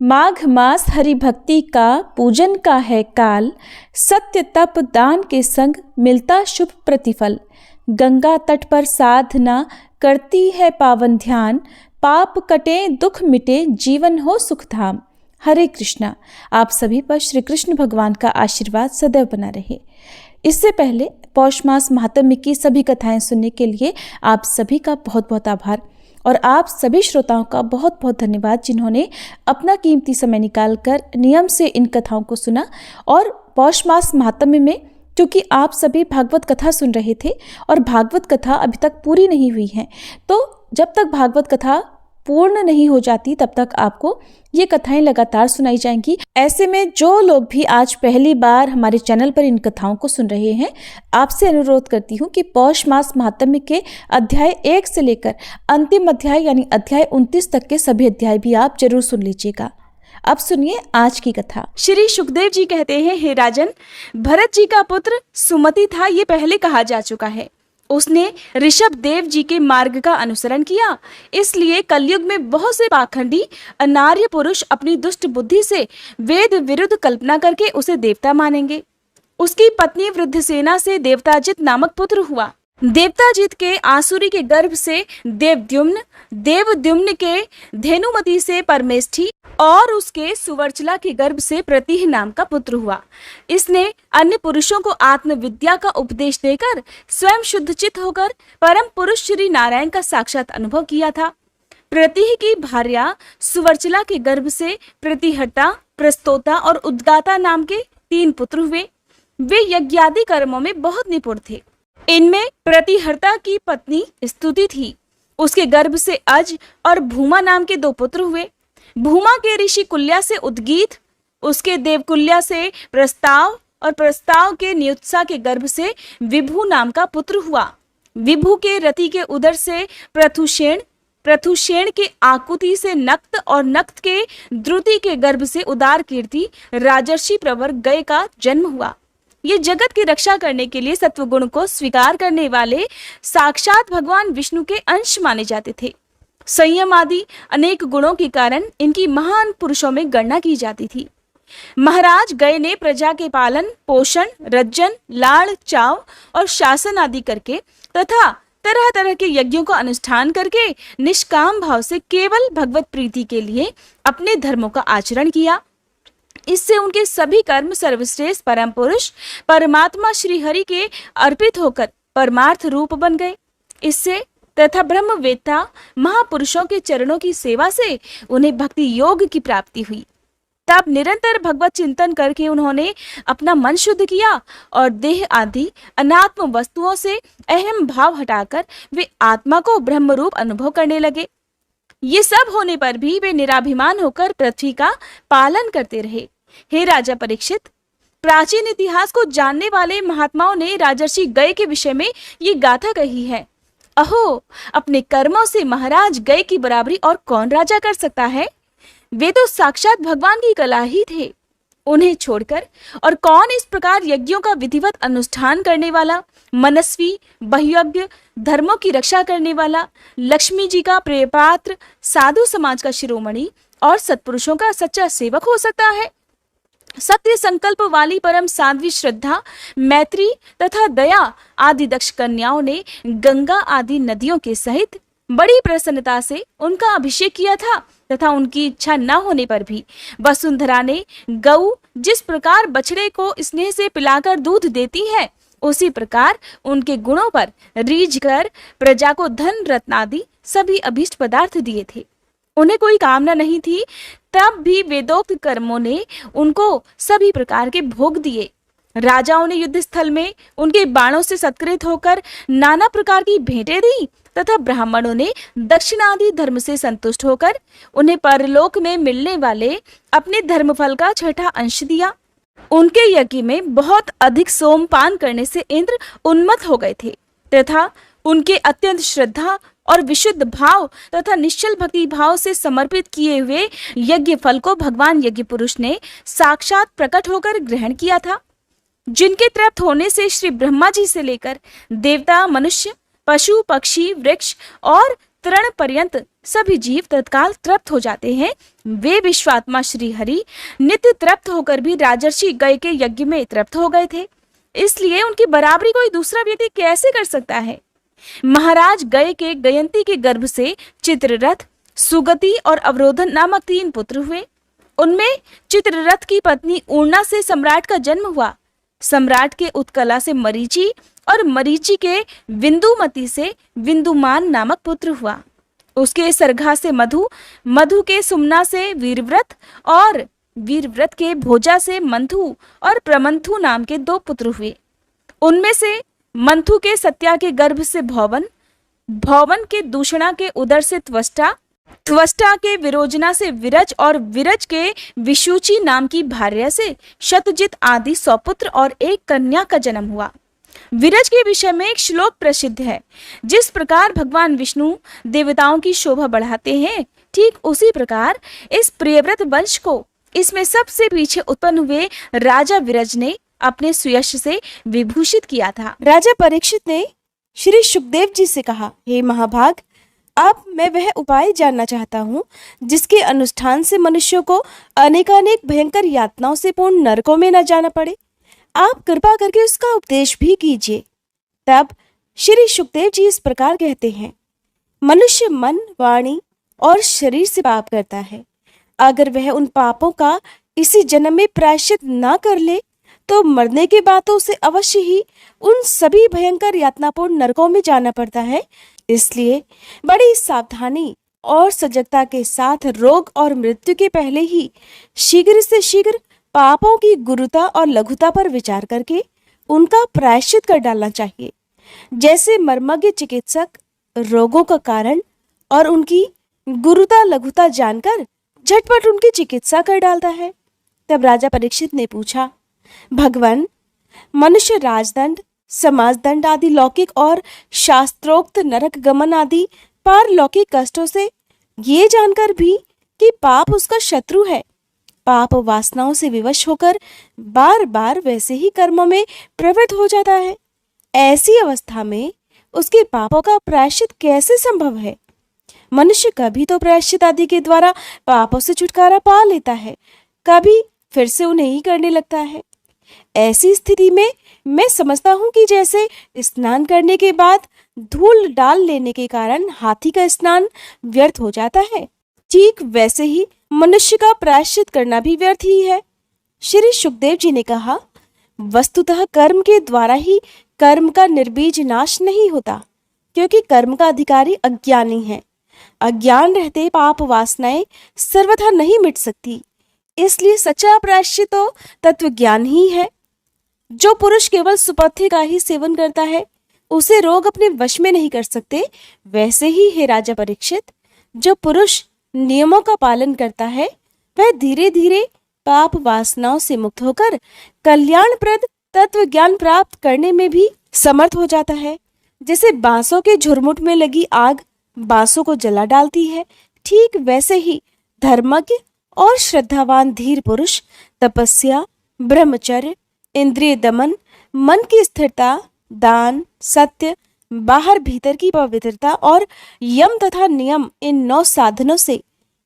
माघ मास हरि भक्ति का पूजन का है काल, सत्य तप दान के संग मिलता शुभ प्रतिफल। गंगा तट पर साधना करती है पावन ध्यान, पाप कटे दुख मिटे जीवन हो सुखधाम। हरे कृष्णा। आप सभी पर श्री कृष्ण भगवान का आशीर्वाद सदैव बना रहे। इससे पहले पौष मास महात्म्य की सभी कथाएं सुनने के लिए आप सभी का बहुत बहुत आभार और आप सभी श्रोताओं का बहुत बहुत धन्यवाद जिन्होंने अपना कीमती समय निकालकर नियम से इन कथाओं को सुना। और पौष मास महात्म्य में क्योंकि आप सभी भागवत कथा सुन रहे थे और भागवत कथा अभी तक पूरी नहीं हुई है, तो जब तक भागवत कथा पूर्ण नहीं हो जाती तब तक आपको ये कथाएं लगातार सुनाई जाएंगी। ऐसे में जो लोग भी आज पहली बार हमारे चैनल पर इन कथाओं को सुन रहे हैं, आपसे अनुरोध करती हूँ कि पौष मास महात्म्य के अध्याय 1 से लेकर अंतिम अध्याय यानी अध्याय 29 तक के सभी अध्याय भी आप जरूर सुन लीजिएगा। अब सुनिए आज की कथा। श्री सुखदेव जी कहते हैं, हे राजन, भरत जी का पुत्र सुमति था, ये पहले कहा जा चुका है। उसने ऋषभ देव जी के मार्ग का अनुसरण किया, इसलिए कलयुग में बहुत से पाखंडी अनार्य पुरुष अपनी दुष्ट बुद्धि से वेद विरुद्ध कल्पना करके उसे देवता मानेंगे। उसकी पत्नी वृद्धसेना से देवताजित नामक पुत्र हुआ। देवताजित के आसुरी के गर्भ से देवद्युम्न, देवद्युम्न के धेनुमति से परमेष्ठी और उसके सुवर्चला के गर्भ से प्रतिह नाम का पुत्र हुआ। इसने अन्य पुरुषों को आत्मविद्या का उपदेश देकर स्वयं शुद्धचित होकर परम पुरुष श्री नारायण का साक्षात अनुभव किया था। प्रतिह की भार्या सुवर्चला के गर्भ से प्रतिहर्ता, प्रस्तोता और उद्गाता नाम के 3 पुत्र हुए। वे यज्ञादि कर्मों में बहुत निपुण थे। इनमें प्रतिहर्ता की पत्नी स्तुति थी, उसके गर्भ से अज और भूमा नाम के 2 पुत्र हुए। भूमा के ऋषि कुल्या से उद्गीत, उसके देवकुल्या से प्रस्ताव और प्रस्ताव के नियुत्सा के गर्भ से विभु नाम का पुत्र हुआ। विभु के रति के उदर से प्रथुषेण, प्रथुषेण के आकुति से नक्त और नक्त के द्रुति के गर्भ से उदार कीर्ति राजर्षि प्रवर गय का जन्म हुआ। ये जगत की रक्षा करने के लिए सत्वगुण को स्वीकार करने वाले साक्षात भगवान विष्णु के अंश माने जाते थे। संयम आदि अनेक गुणों के कारण इनकी महान पुरुषों में गणना की जाती थी। महाराज गय ने प्रजा के पालन पोषण, रज्जन, लाड़, चाव और शासन आदि करके तथा तरह तरह के यज्ञों का अनुष्ठान करके निष्काम भाव से केवल भगवत प्रीति के लिए अपने धर्मों का आचरण किया। इससे उनके सभी कर्म सर्वश्रेष्ठ परम पुरुष परमात्मा श्री हरि के अर्पित होकर परमार्थ रूप बन गए। इससे तथा ब्रह्मवेत्ता महापुरुषों के चरणों की सेवा से उन्हें भक्ति योग की प्राप्ति हुई। तब निरंतर भगवत चिंतन करके उन्होंने अपना मन शुद्ध किया और देह आदि अनात्म वस्तुओं से अहम भाव हटाकर वे आत्मा को ब्रह्म रूप अनुभव करने लगे। ये सब होने पर भी वे निराभिमान होकर पृथ्वी का पालन करते रहे। हे राजा परीक्षित, प्राचीन इतिहास को जानने वाले महात्माओं ने राजर्षि गय के विषय में ये गाथा कही है। अहो, अपने कर्मों से महाराज गय की बराबरी और कौन राजा कर सकता है? वे तो साक्षात भगवान की कला ही थे। उन्हें छोड़कर और कौन इस प्रकार यज्ञों का विधिवत अनुष्ठान करने वाला, मनस्वी, बहुयज्ञ, धर्मों की रक्षा करने वाला, लक्ष्मी जी का प्रियपात्र, साधु समाज का शिरोमणि और सत्पुरुषों का सच्चा सेवक हो सकता है? सत्य संकल्प वाली परम साध्वी श्रद्धा, मैत्री तथा दया आदि दक्ष कन्याओं ने गंगा आदि नदियों के सहित बड़ी प्रसन्नता से उनका अभिषेक किया था तथा उनकी इच्छा न होने पर भी वसुंधरा ने गऊ जिस प्रकार बछड़े को स्नेह से पिलाकर दूध देती है, उसी प्रकार उनके गुणों पर रीझ कर प्रजा को धन रत्न आदि सभी अभीष्ट पदार्थ दिए थे। उन्हें कोई कामना नहीं थी, तब भी वेदोक्त कर्मों ने उनको सभी प्रकार के भोग दिए। राजाओं ने युद्ध स्थल में उनके बाणों से सत्कृत होकर नाना प्रकार की भेंटें दी तथा ब्राह्मणों ने दक्षिणादि धर्म से संतुष्ट होकर उन्हें परलोक में मिलने वाले अपने धर्मफल का 6ठा अंश दिया। उनके यज्ञ में बहुत अधिक सोमपान करने से इंद्र उन्मत्त हो गए थे तथा उनके अत्यंत श्रद्धा और विशुद्ध भाव तथा निश्चल भक्ति भाव से समर्पित किए हुए यज्ञ फल को भगवान यज्ञ पुरुष ने साक्षात प्रकट होकर ग्रहण किया था, जिनके तृप्त होने से श्री ब्रह्मा जी से लेकर देवता, मनुष्य, पशु, पक्षी, वृक्ष और तृण पर्यंत सभी जीव तत्काल तृप्त हो जाते हैं। वे विश्वात्मा श्री हरि नित्य तृप्त होकर भी राजर्षि गय के यज्ञ में तृप्त हो गए थे, इसलिए उनकी बराबरी कोई दूसरा व्यक्ति कैसे कर सकता है। महाराज गय के गयंती के गर्भ से चित्ररथ, सुगति और अवरोधन नामक 3 पुत्र हुए। उनमें चित्ररथ की पत्नी ऊर्णा से सम्राट का जन्म हुआ। सम्राट के उत्कला से मरीचि और मरीचि के विंदुमती से विंदुमान नामक पुत्र हुआ। उसके सरघा से मधु, मधु के सुमना से वीरव्रत और वीरव्रत के भोजा से मंथु और प्रमंथु नाम के 2 पुत्र हुए। उनमें से मंथु के सत्या के गर्भ से भौवन, भौवन के दूषणा के उदर से त्वष्टा, त्वष्टा के विरोजना से विरज और विरज के विशुचि नाम की भार्या से शतजित आदि 100 पुत्र और 1 कन्या का जन्म हुआ। विरज के विषय में एक श्लोक प्रसिद्ध है। जिस प्रकार भगवान विष्णु देवताओं की शोभा बढ़ाते हैं, ठीक उसी प्रकार इस प्रियव्रत वंश को इसमें सबसे पीछे उत्पन्न हुए राजा विरज ने अपने सुयश से विभूषित किया था। राजा परीक्षित ने श्री सुखदेव जी से कहा, हे महाभाग, अब मैं वह उपाय जानना चाहता हूँ जिसके अनुष्ठान से मनुष्यों को अनेकानेक भयंकर यातनाओं से पूर्ण नरकों में न जाना पड़े। आप कृपा करके उसका उपदेश भी कीजिए। तब श्री सुखदेव जी इस प्रकार कहते हैं, मनुष्य मन, वाणी और शरीर से पाप करता है। अगर वह उन पापों का इसी जन्म में प्रायश्चित न कर ले तो मरने के बाद तो उसे अवश्य ही उन सभी भयंकर यातनापूर्ण नरकों में जाना पड़ता है। इसलिए बड़ी सावधानी और सजगता के साथ रोग और मृत्यु के पहले ही शीघ्र से शीघ्र पापों की गुरुता और लघुता पर विचार करके उनका प्रायश्चित कर डालना चाहिए। जैसे मर्मज्ञ चिकित्सक रोगों का कारण और उनकी गुरुता लघुता जानकर झटपट उनकी चिकित्सा कर डालता है। तब राजा परीक्षित ने पूछा, भगवान, मनुष्य राजदंड, समाजदंड आदि लौकिक और शास्त्रोक्त नरक गमन आदि पारलौकिक कष्टों से ये जानकर भी कि पाप उसका शत्रु है, पाप वासनाओं से विवश होकर बार बार वैसे ही कर्मों में प्रवृत्त हो जाता है। ऐसी अवस्था में उसके पापों का प्रायश्चित कैसे संभव है? मनुष्य कभी तो प्रायश्चित आदि के द्वारा पापों से छुटकारा पा लेता है, कभी फिर से उन्हें ही करने लगता है। ऐसी स्थिति में मैं समझता हूँ कि जैसे स्नान करने के बाद धूल डाल लेने के कारण हाथी का स्नान व्यर्थ हो जाता है, ठीक वैसे ही मनुष्य का प्रायश्चित करना भी व्यर्थ ही है। श्री सुखदेव जी ने कहा, वस्तुतः कर्म के द्वारा ही कर्म का निर्बीज नाश नहीं होता, क्योंकि कर्म का अधिकारी अज्ञानी है। अज्ञान रहते पाप वासनाएं सर्वथा नहीं मिट सकती। इसलिए सच्चा प्रायश्चित तो तत्व ज्ञान ही है। जो पुरुष केवल सुपथ्य का ही सेवन करता है, उसे रोग अपने वश में नहीं कर सकते। वैसे ही हे राजा परीक्षित, जो पुरुष नियमों का पालन करता है, वह धीरे धीरे पाप वासनाओं से मुक्त होकर कल्याणप्रद तत्व ज्ञान प्राप्त करने में भी समर्थ हो जाता है। जैसे बांसों के झुरमुट में लगी आग बांसों को जला डालती है, ठीक वैसे ही धर्मज्ञ और श्रद्धावान धीर पुरुष तपस्या, ब्रह्मचर्य, इंद्रिय दमन, मन की स्थिरता, दान, सत्य, बाहर भीतर की पवित्रता और यम तथा नियम, इन 9 साधनों से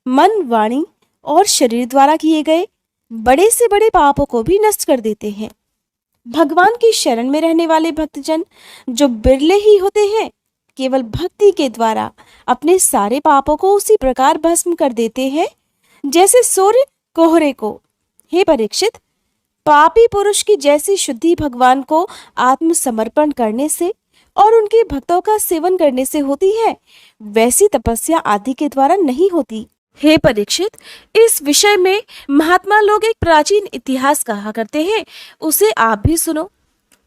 मन, वाणी और शरीर द्वारा किए गए बड़े से बड़े पापों को भी नष्ट कर देते हैं। भगवान की शरण में रहने वाले भक्तजन जो बिरले ही होते हैं, केवल भक्ति के द्वारा अपने सारे पापों को उसी प्रकार भस्म कर देते हैं जैसे सूर्य कोहरे को। हे परीक्षित, पापी पुरुष की जैसी शुद्धि भगवान को आत्मसमर्पण करने से और उनके भक्तों का सेवन करने से होती है, वैसी तपस्या आदि के द्वारा नहीं होती। हे परीक्षित, इस विषय में महात्मा लोग एक प्राचीन इतिहास कहा करते हैं, उसे आप भी सुनो।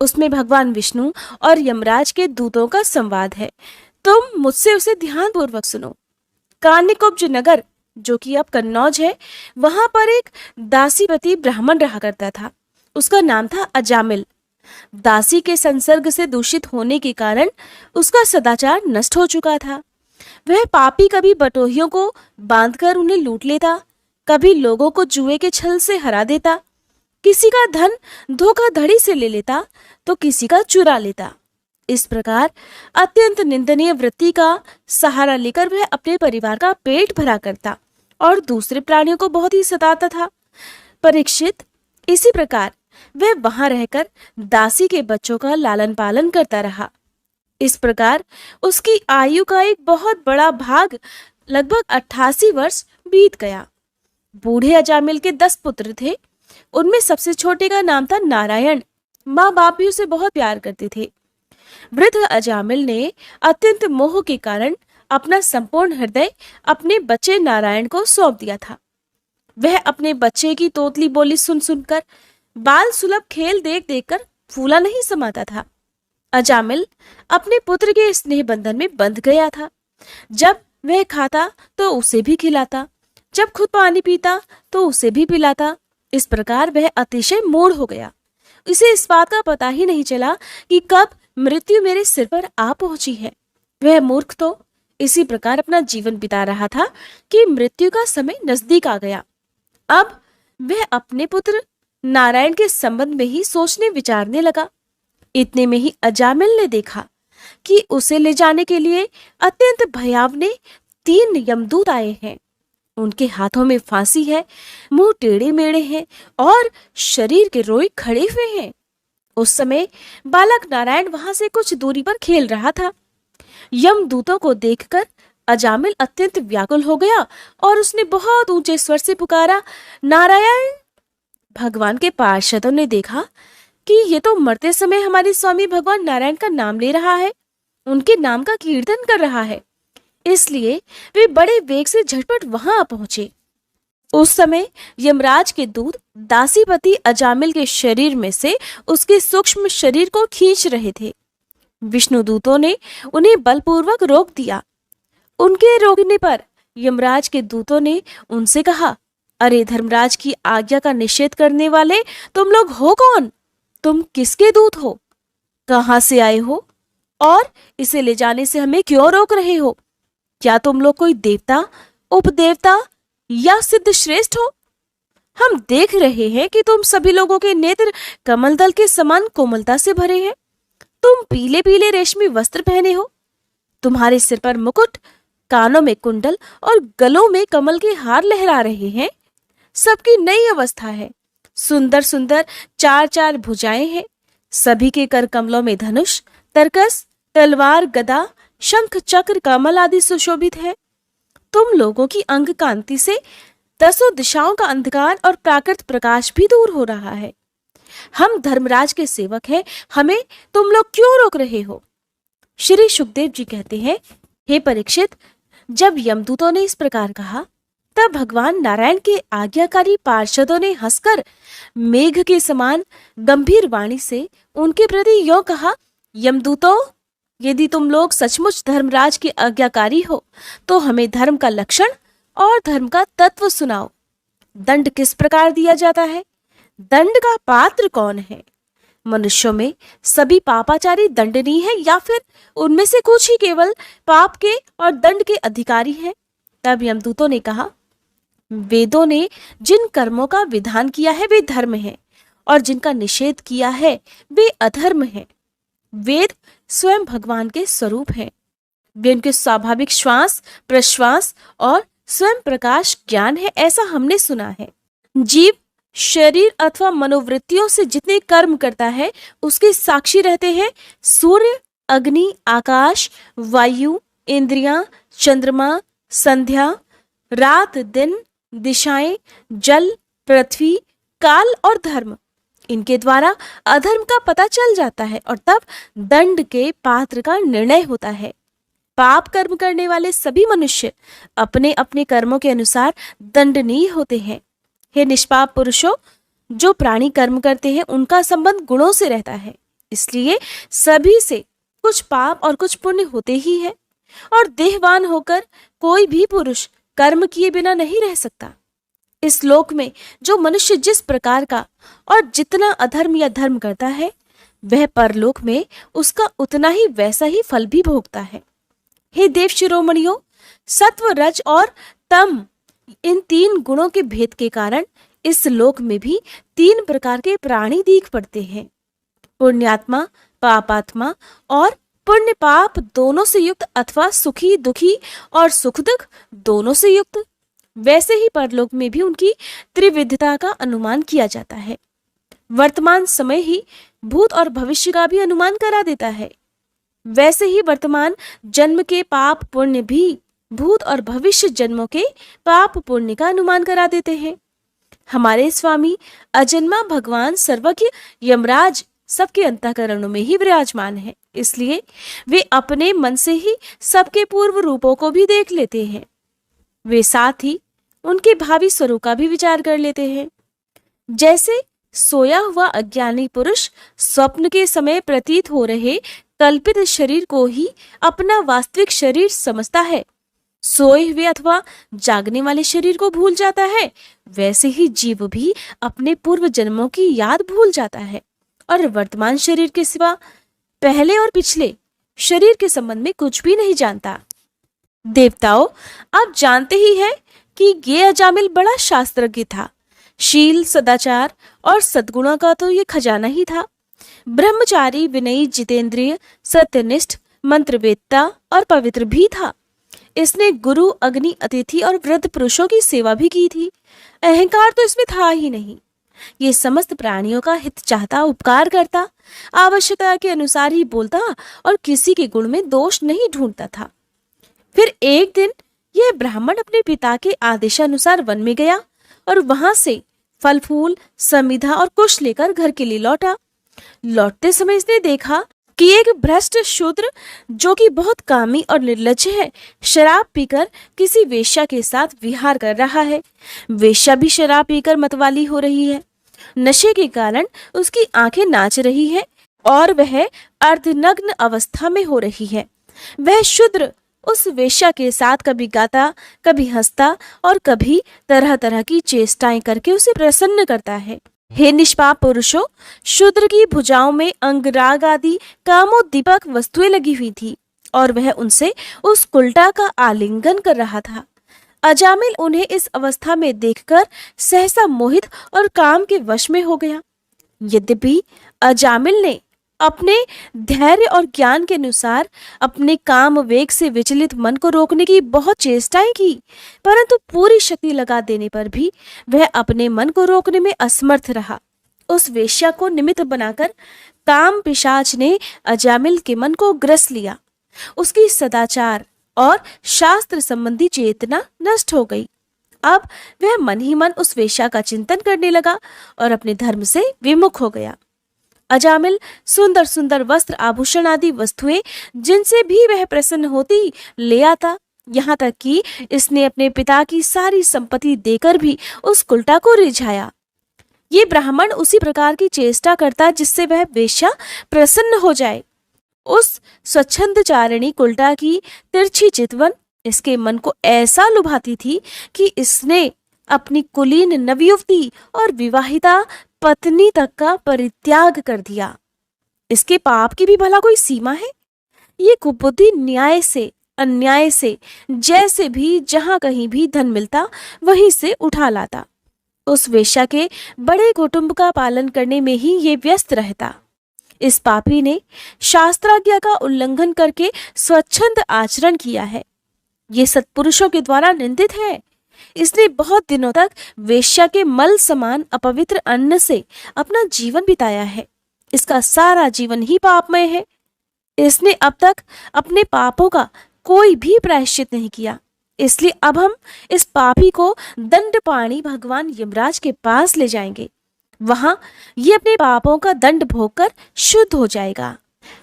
उसमें भगवान विष्णु और यमराज के दूतों का संवाद है। तुम मुझसे उसे ध्यानपूर्वक सुनो। कान्यकुब्ज नगर, जो कि अब कन्नौज है, वहां पर एक दासीपति ब्राह्मण रहा करता था। उसका नाम था अजामिल। दासी के संसर्ग से दूषित होने के कारण उसका सदाचार नष्ट हो चुका था। वह पापी कभी बटोहियों को बांधकर उन्हें लूट लेता, कभी लोगों को जुए के छल से हरा देता, किसी का धन धोखाधड़ी से ले लेता तो किसी का चुरा लेता। इस प्रकार अत्यंत निंदनीय वृत्ति का सहारा लेकर वह अपने परिवार का पेट भरा करता और दूसरे प्राणियों को बहुत ही सताता था। परीक्षित इसी प्रकार वह वहां रहकर दासी के बच्चों का लालन पालन करता रहा। इस प्रकार उसकी आयु का एक बहुत बड़ा भाग लगभग 88 वर्ष बीत गया। बूढ़े अजामिल के 10 पुत्र थे। उनमें सबसे छोटे का नाम था नारायण। माँ बाप भी उसे बहुत प्यार करते थे। वृद्ध अजामिल ने अत्यंत मोह के कारण अपना संपूर्ण हृदय अपने बच्चे नारायण को सौंप दिया था। वह अपने बच्चे की तोतली बोली सुन सुनकर, बाल सुलभ खेल देख देखकर फूला नहीं समाता था। अजामिल अपने पुत्र के स्नेह बंधन में बंध गया था। जब वह खाता तो उसे भी खिलाता, जब खुद पानी पीता तो उसे भी पिलाता। इस प्रकार वह अतिशय मूढ़ हो गया। इसे इस बात का पता ही नहीं चला कि कब मृत्यु मेरे सिर पर आ पहुंची है। वह मूर्ख तो इसी प्रकार अपना जीवन बिता रहा था कि मृत्यु का समय नजदीक आ गया। अब वह अपने पुत्र नारायण के संबंध में ही सोचने विचारने लगा। इतने में ही अजामिल ने देखा कि उसे ले जाने के लिए अत्यंत भयावने 3 यमदूत आए हैं। उनके हाथों में फांसी है, मुंह टेढ़े मेढ़े हैं और शरीर के रोए खड़े हुए हैं। उस समय बालक नारायण वहां से कुछ दूरी पर खेल रहा था। यमदूतों को देखकर अजामिल अत्यंत व्याकुल हो गया और उसने बहुत ऊंचे स्वर से पुकारा, नारायण। भगवान के पार्षदों ने देखा कि ये तो मरते समय हमारे स्वामी भगवान नारायण का नाम ले रहा है, उनके नाम का कीर्तन कर रहा है। इसलिए वे बड़े वेग से झटपट वहां आ पहुंचे। उस समय यमराज के दूत दासीपति अजामिल के शरीर में से उसके सूक्ष्म शरीर को खींच रहे थे। विष्णुदूतों ने उन्हें बलपूर्वक रोक दिया। उनके रोकने पर यमराज के दूतों ने उनसे कहा, अरे धर्मराज की आज्ञा का निषेध करने वाले तुम लोग हो कौन? तुम किसके दूत हो? कहां से आए हो? और इसे ले जाने से हमें क्यों रोक रहे हो? क्या तुम लोग कोई देवता, उपदेवता या सिद्ध श्रेष्ठ हो? हम देख रहे हैं कि तुम सभी लोगों के नेत्र कमल दल के समान कोमलता से भरे हैं। तुम पीले पीले रेशमी वस्त्र पहने हो। तुम्हारे सिर पर मुकुट, कानों में कुंडल और गलों में कमल के हार लहरा रहे हैं। सबकी नई अवस्था है। सुंदर सुंदर 4-4 भुजाएं हैं। सभी के कर कमलों में धनुष, तरकस, तलवार, गदा, शंख, चक्र, कमल आदि सुशोभित है। तुम लोगों की अंग कांति से 10 दिशाओं का अंधकार और प्राकृत प्रकाश भी दूर हो रहा है। हम धर्मराज के सेवक हैं, हमें तुम लोग क्यों रोक रहे हो? श्री सुखदेव जी कहते हैं, हे परीक्षित, जब यमदूतों ने इस प्रकार कहा तब भगवान नारायण के आज्ञाकारी पार्षदों ने हंसकर मेघ के समान गंभीर वाणी से उनके प्रति यों कहा, यमदूतों, यदि तुम लोग सचमुच धर्मराज के आज्ञाकारी हो तो हमें धर्म का लक्षण और धर्म का तत्व सुनाओ। दंड किस प्रकार दिया जाता है? दंड का पात्र कौन है? मनुष्यों में सभी पापाचारी दंडनीय है या फिर उनमें से कुछ ही केवल पाप के और दंड के अधिकारी हैं? तब यमदूतों ने कहा, वेदों ने जिन कर्मों का विधान किया है वे धर्म है और जिनका निषेध किया है वे अधर्म है। वेद स्वयं भगवान के स्वरूप हैं। वे उनके स्वाभाविक श्वास, प्रश्वास और स्वयं प्रकाश ज्ञान है, ऐसा हमने सुना है। जीव शरीर अथवा मनोवृत्तियों से जितने कर्म करता है उसके साक्षी रहते हैं सूर्य, अग्नि, आकाश, वायु, इंद्रियां, चंद्रमा, संध्या, रात, दिन, दिशाएं, जल, पृथ्वी, काल और धर्म। इनके द्वारा अधर्म का पता चल जाता है और तब दंड के पात्र का निर्णय होता है। पाप कर्म करने वाले सभी मनुष्य अपने अपने कर्मों के अनुसार दंडनीय होते हैं। हे निष्पाप पुरुषों, जो प्राणी कर्म करते हैं उनका संबंध गुणों से रहता है, इसलिए सभी से कुछ पाप और कुछ पुण्य होते ही है। और देहवान होकर कोई भी पुरुष कर्म किए बिना नहीं रह सकता। इस लोक में जो मनुष्य जिस प्रकार का और जितना अधर्म या धर्म करता है वह परलोक में उसका उतना ही वैसा ही फल भी भोगता है। हे देव शिरोमणियों, सत्व, रज और तम, इन 3 गुणों के भेद के कारण इस लोक में भी 3 प्रकार के प्राणी दिख पड़ते हैं। पुण्यात्मा, पापात्मा और पुण्य पाप दोनों से युक्त अथवा सुखी दुखी और सुख दुख दोनों से युक्त, वैसे ही परलोक में भी उनकी त्रिविधता का अनुमान किया जाता है। वर्तमान समय ही भूत और भविष्य का भी अनुमान करा देता है। वैसे ही वर्तमान जन्म के पाप पुण्य भी भूत और भविष्य जन्मों के पाप पुण्य का अनुमान करा देते हैं। हमारे स्वामी अजन्मा भगवान सर्वज्ञ यमराज सबके अंतःकरणों में ही विराजमान है, इसलिए वे अपने मन से ही सबके पूर्व रूपों को भी देख लेते हैं। वे साथ ही उनके भावी स्वरूप का भी विचार कर लेते हैं। जैसे सोया हुआ अज्ञानी पुरुष स्वप्न के समय प्रतीत हो रहे कल्पित शरीर को ही अपना वास्तविक शरीर समझता है, सोए हुए अथवा जागने वाले शरीर को भूल जाता है, वैसे ही जीव भी अपने पूर्व जन्मों की याद भूल जाता है और वर्तमान शरीर के सिवा पहले और पिछले शरीर के संबंध में कुछ भी नहीं जानता। देवताओं, आप जानते ही हैं कि ये अजामिल बड़ा शास्त्रज्ञ था। शील, सदाचार और सद्गुणों का तो ये खजाना ही था। ब्रह्मचारी, विनयी, जितेंद्रिय, सत्यनिष्ठ, मंत्रवेत्ता और पवित्र भी था। इसने गुरु, अग्नि, अतिथि और वृद्ध पुरुषों की सेवा भी की थी। अहंकार तो इसमें था ही नहीं। ये समस्त प्राणियों का हित चाहता, उपकार करता, आवश्यकता के अनुसार ही बोलता और किसी के गुण में दोष नहीं ढूंढता था। फिर एक दिन यह ब्राह्मण अपने पिता के आदेशानुसार वन में गया और वहां से फल फूल, समिधा और कुश लेकर घर के लिए लौटा। लौटते समय इसने देखा कि एक भ्रष्ट शूद्र, जो कि बहुत कामी और निर्लज्ज है, शराब पीकर किसी वेश्या के साथ विहार कर रहा है। वेश्या भी शराब पीकर मतवाली हो रही है। नशे के कारण उसकी आंखें नाच रही है और वह अर्धनग्न अवस्था में हो रही है। वह शूद्र उस वेश्या के साथ कभी गाता, कभी हंसता और कभी तरह तरह की चेष्टाएं करके उसे प्रसन्न करता है। हे निष्पाप पुरुषों, शूद्र की भुजाओं में अंगराग आदि कामोद्दीपक वस्तुएं लगी हुई थी और वह उनसे उस कुल्टा का आलिंगन कर रहा था। अजामिल उन्हें इस अवस्था में देखकर सहसा मोहित और काम के वश में हो गया। यद्यपि अजामिल ने अपने धैर्य और ज्ञान के अनुसार अपने काम वेग से विचलित मन को रोकने की बहुत चेष्टाएं की, परंतु पूरी शक्ति लगा देने पर भी वह अपने मन को रोकने में असमर्थ रहा। उस वेश्या को निमित्त बनाकर काम पिशाच ने अजामिल के मन को ग्रस लिया। उसकी सदाचार और शास्त्र संबंधी चेतना नष्ट हो गई। अब वह मन ही मन उस वेश्या का चिंतन करने लगा और अपने धर्म से विमुख हो गया। अजामिल सुंदर सुंदर वस्त्र, आभूषण आदि वस्तुएं जिनसे भी वह प्रसन्न होती ले आता। यहाँ तक कि इसने अपने पिता की सारी संपत्ति देकर भी उस कुल्टा को रिझाया। ये ब्राह्मण उसी प्रकार की चेष्टा करता जिससे वह वेश्या प्रसन्न हो जाए। उस स्वच्छंद चारिणी कुल्टा की तिरछी चितवन इसके मन को ऐसा लुभाती थी कि इसने अपनी कुलीन नवयुवती और विवाहिता पत्नी तक का परित्याग कर दिया। इसके पाप की भी भला कोई सीमा है? ये कुबुद्धि न्याय से, अन्याय से, जैसे भी जहां कहीं भी धन मिलता वहीं से उठा लाता। उस वेश्या के बड़े कुटुंब का पालन करने में ही ये व्यस्त रहता। इस पापी ने शास्त्राज्ञा का उल्लंघन करके स्वच्छंद आचरण किया है। ये सत्पुरुषों के द्वारा निंदित है। इसने बहुत दिनों तक वेश्या के मल समान अपवित्र अन्न से अपना जीवन बिताया है। इसका सारा जीवन ही पापमय है। इसने अब तक अपने पापों का कोई भी प्रायश्चित नहीं किया। इसलिए अब हम इस पापी को दंडपाणी भगवान यमराज के पास ले जाएंगे। वहां ये अपने पापों का दंड भोगकर शुद्ध हो जाएगा।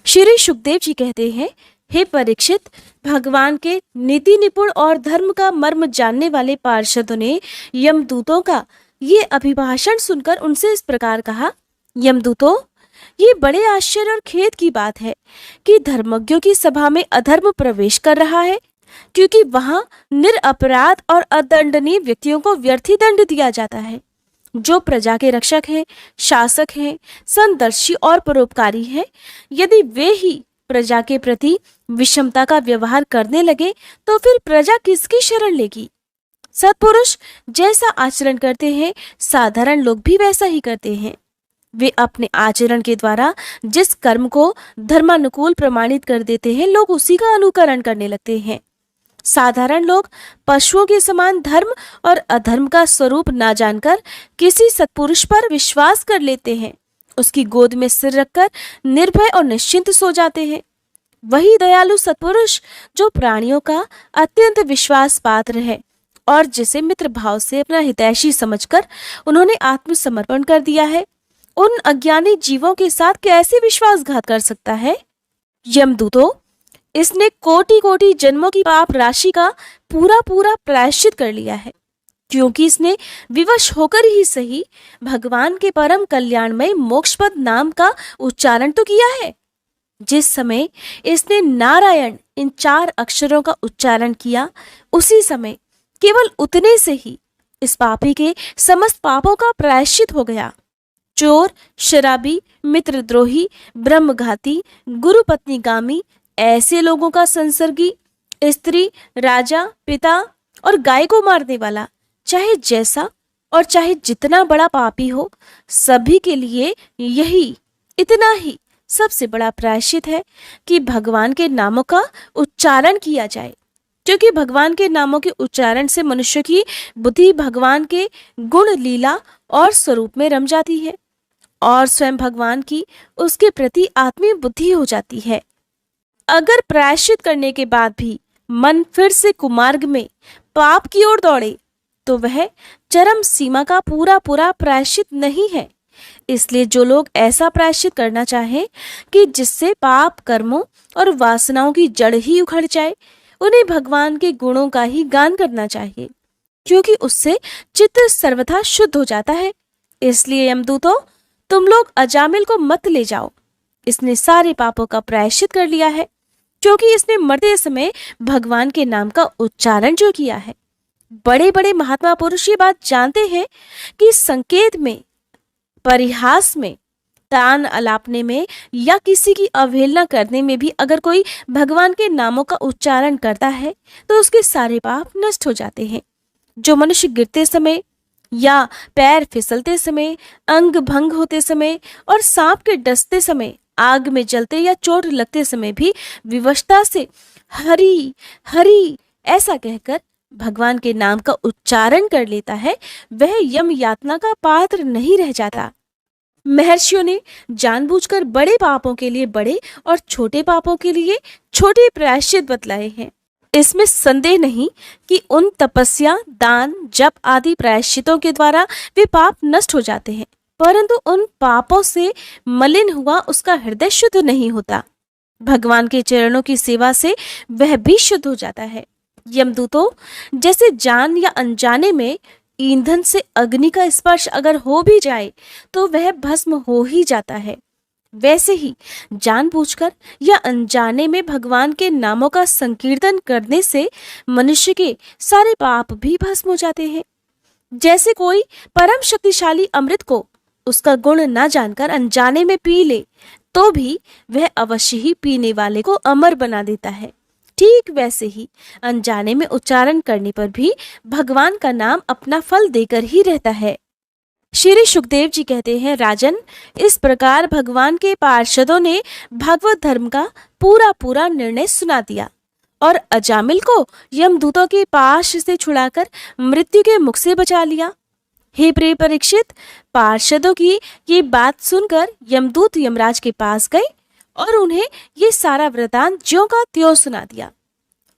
श्री सुखदेव जी कहते हैं, हे परीक्षित, भगवान के नीति निपुण और धर्म का मर्म जानने वाले पार्षदों ने यमदूतों का ये अभिभाषण सुनकर उनसे इस प्रकार कहा, यमदूतों, ये बड़े आश्चर्य और खेद की बात है कि धर्मज्ञों की सभा में अधर्म प्रवेश कर रहा है, क्योंकि वहां निरपराध और अदंडनीय व्यक्तियों को व्यर्थी दंड दिया जाता है। जो प्रजा के रक्षक हैं, शासक हैं, संदर्शी और परोपकारी हैं, यदि वे ही प्रजा के प्रति विषमता का व्यवहार करने लगे तो फिर प्रजा किसकी शरण लेगी? सत्पुरुष जैसा आचरण करते हैं, साधारण लोग भी वैसा ही करते हैं। वे अपने आचरण के द्वारा जिस कर्म को धर्मानुकूल प्रमाणित कर देते हैं, लोग उसी का अनुकरण करने लगते हैं। साधारण लोग पशुओं के समान धर्म और अधर्म का स्वरूप ना जानकर किसी सत्पुरुष पर विश्वास कर लेते हैं, उसकी गोद में सिर रखकर निर्भय और निश्चिंत सो जाते हैं। वही दयालु सत्पुरुष जो प्राणियों का अत्यंत विश्वास पात्र है और जिसे मित्र भाव से अपना हितैषी समझकर उन्होंने आत्मसमर्पण कर दिया है, उन अज्ञानी जीवों के साथ कैसे विश्वासघात कर सकता है? यमदूतों, इसने कोटि कोटि जन्मों की पाप राशि का पूरा पूरा प्रायश्चित कर लिया है, क्योंकि इसने विवश होकर ही सही भगवान के परम कल्याणमय मोक्षपद नाम का उच्चारण तो किया है। जिस समय इसने नारायण इन 4 अक्षरों का उच्चारण किया, उसी समय केवल उतने से ही इस पापी के समस्त पापों का प्रायश्चित हो गया। चोर, शराबी, मित्रद्रोही, ब्रह्मघाती, गुरुपत्नीगामी ऐसे लोगों का संसर्गी, स्त्री, राजा, पिता और गाय को मारने वाला, चाहे जैसा और चाहे जितना बड़ा पापी हो, सभी के लिए यही इतना ही सबसे बड़ा प्रायश्चित है कि भगवान के नामों का उच्चारण किया जाए, क्योंकि भगवान के नामों के उच्चारण से मनुष्य की बुद्धि भगवान के गुण, लीला और स्वरूप में रम जाती है और स्वयं भगवान की उसके प्रति आत्मीय बुद्धि हो जाती है। अगर प्रायश्चित करने के बाद भी मन फिर से कुमार्ग में पाप की ओर दौड़े, तो वह चरम सीमा का पूरा पूरा प्रायश्चित नहीं है। इसलिए जो लोग ऐसा प्रायश्चित करना चाहें कि जिससे पाप कर्मों और वासनाओं की जड़ ही उखड़ जाए, उन्हें भगवान के गुणों का ही गान करना चाहिए, क्योंकि उससे चित्त सर्वथा शुद्ध हो जाता है। इसलिए यमदूतों, तुम लोग अजामिल को मत ले जाओ। इसने सारे पापों का प्रायश्चित कर लिया है, क्योंकि इसने मरते समय भगवान के नाम का उच्चारण जो किया है। बड़े बड़े महात्मा पुरुष ये बात जानते हैं कि संकेत में, परिहास में, तान अलापने में या किसी की अवहेलना करने में भी अगर कोई भगवान के नामों का उच्चारण करता है, तो उसके सारे पाप नष्ट हो जाते हैं। जो मनुष्य गिरते समय या पैर फिसलते समय, अंग भंग होते समय और सांप के डसते समय, आग में जलते या चोट लगते समय भी विवशता से हरि हरि ऐसा कहकर भगवान के नाम का उच्चारण कर लेता है, वह यम यातना का पात्र नहीं रह जाता। महर्षियों ने जानबूझकर बड़े पापों के लिए बड़े और छोटे पापों के लिए छोटे प्रायश्चित बतलाए हैं। इसमें संदेह नहीं कि उन तपस्या, दान, जप आदि प्रायश्चितों के द्वारा वे पाप नष्ट हो जाते हैं, परंतु उन पापों से मलिन हुआ उसका हृदय शुद्ध नहीं होता। भगवान के चरणों की सेवा से वह भी शुद्ध हो जाता है। यमदूतों, जैसे जान या अनजाने में ईंधन से अग्नि का स्पर्श अगर हो भी जाए तो वह भस्म हो ही जाता है, वैसे ही जानबूझकर या अनजाने में भगवान के नामों का संकीर्तन करने से मनुष्य के सारे पाप भी भस्म हो जाते हैं। जैसे कोई परम शक्तिशाली अमृत को उसका गुण न जानकर अनजाने में पी ले, तो भी वह अवश्य ही पीने वाले को अमर बना देता है। ठीक वैसे ही अनजाने में उच्चारण करने पर भी भगवान का नाम अपना फल देकर ही रहता है। श्री सुखदेव जी कहते हैं, राजन, इस प्रकार भगवान के पार्षदों ने भागवत धर्म का पूरा पूरा निर्णय सुना दिया और अजामिल को यमदूतों के पाश से छुड़ाकर मृत्यु के मुख से बचा लिया। हे प्रिय परीक्षित, पार्षदों की ये बात सुनकर यमदूत यमराज के पास गए और उन्हें ये सारा वृतांत ज्यों का त्यों सुना दिया।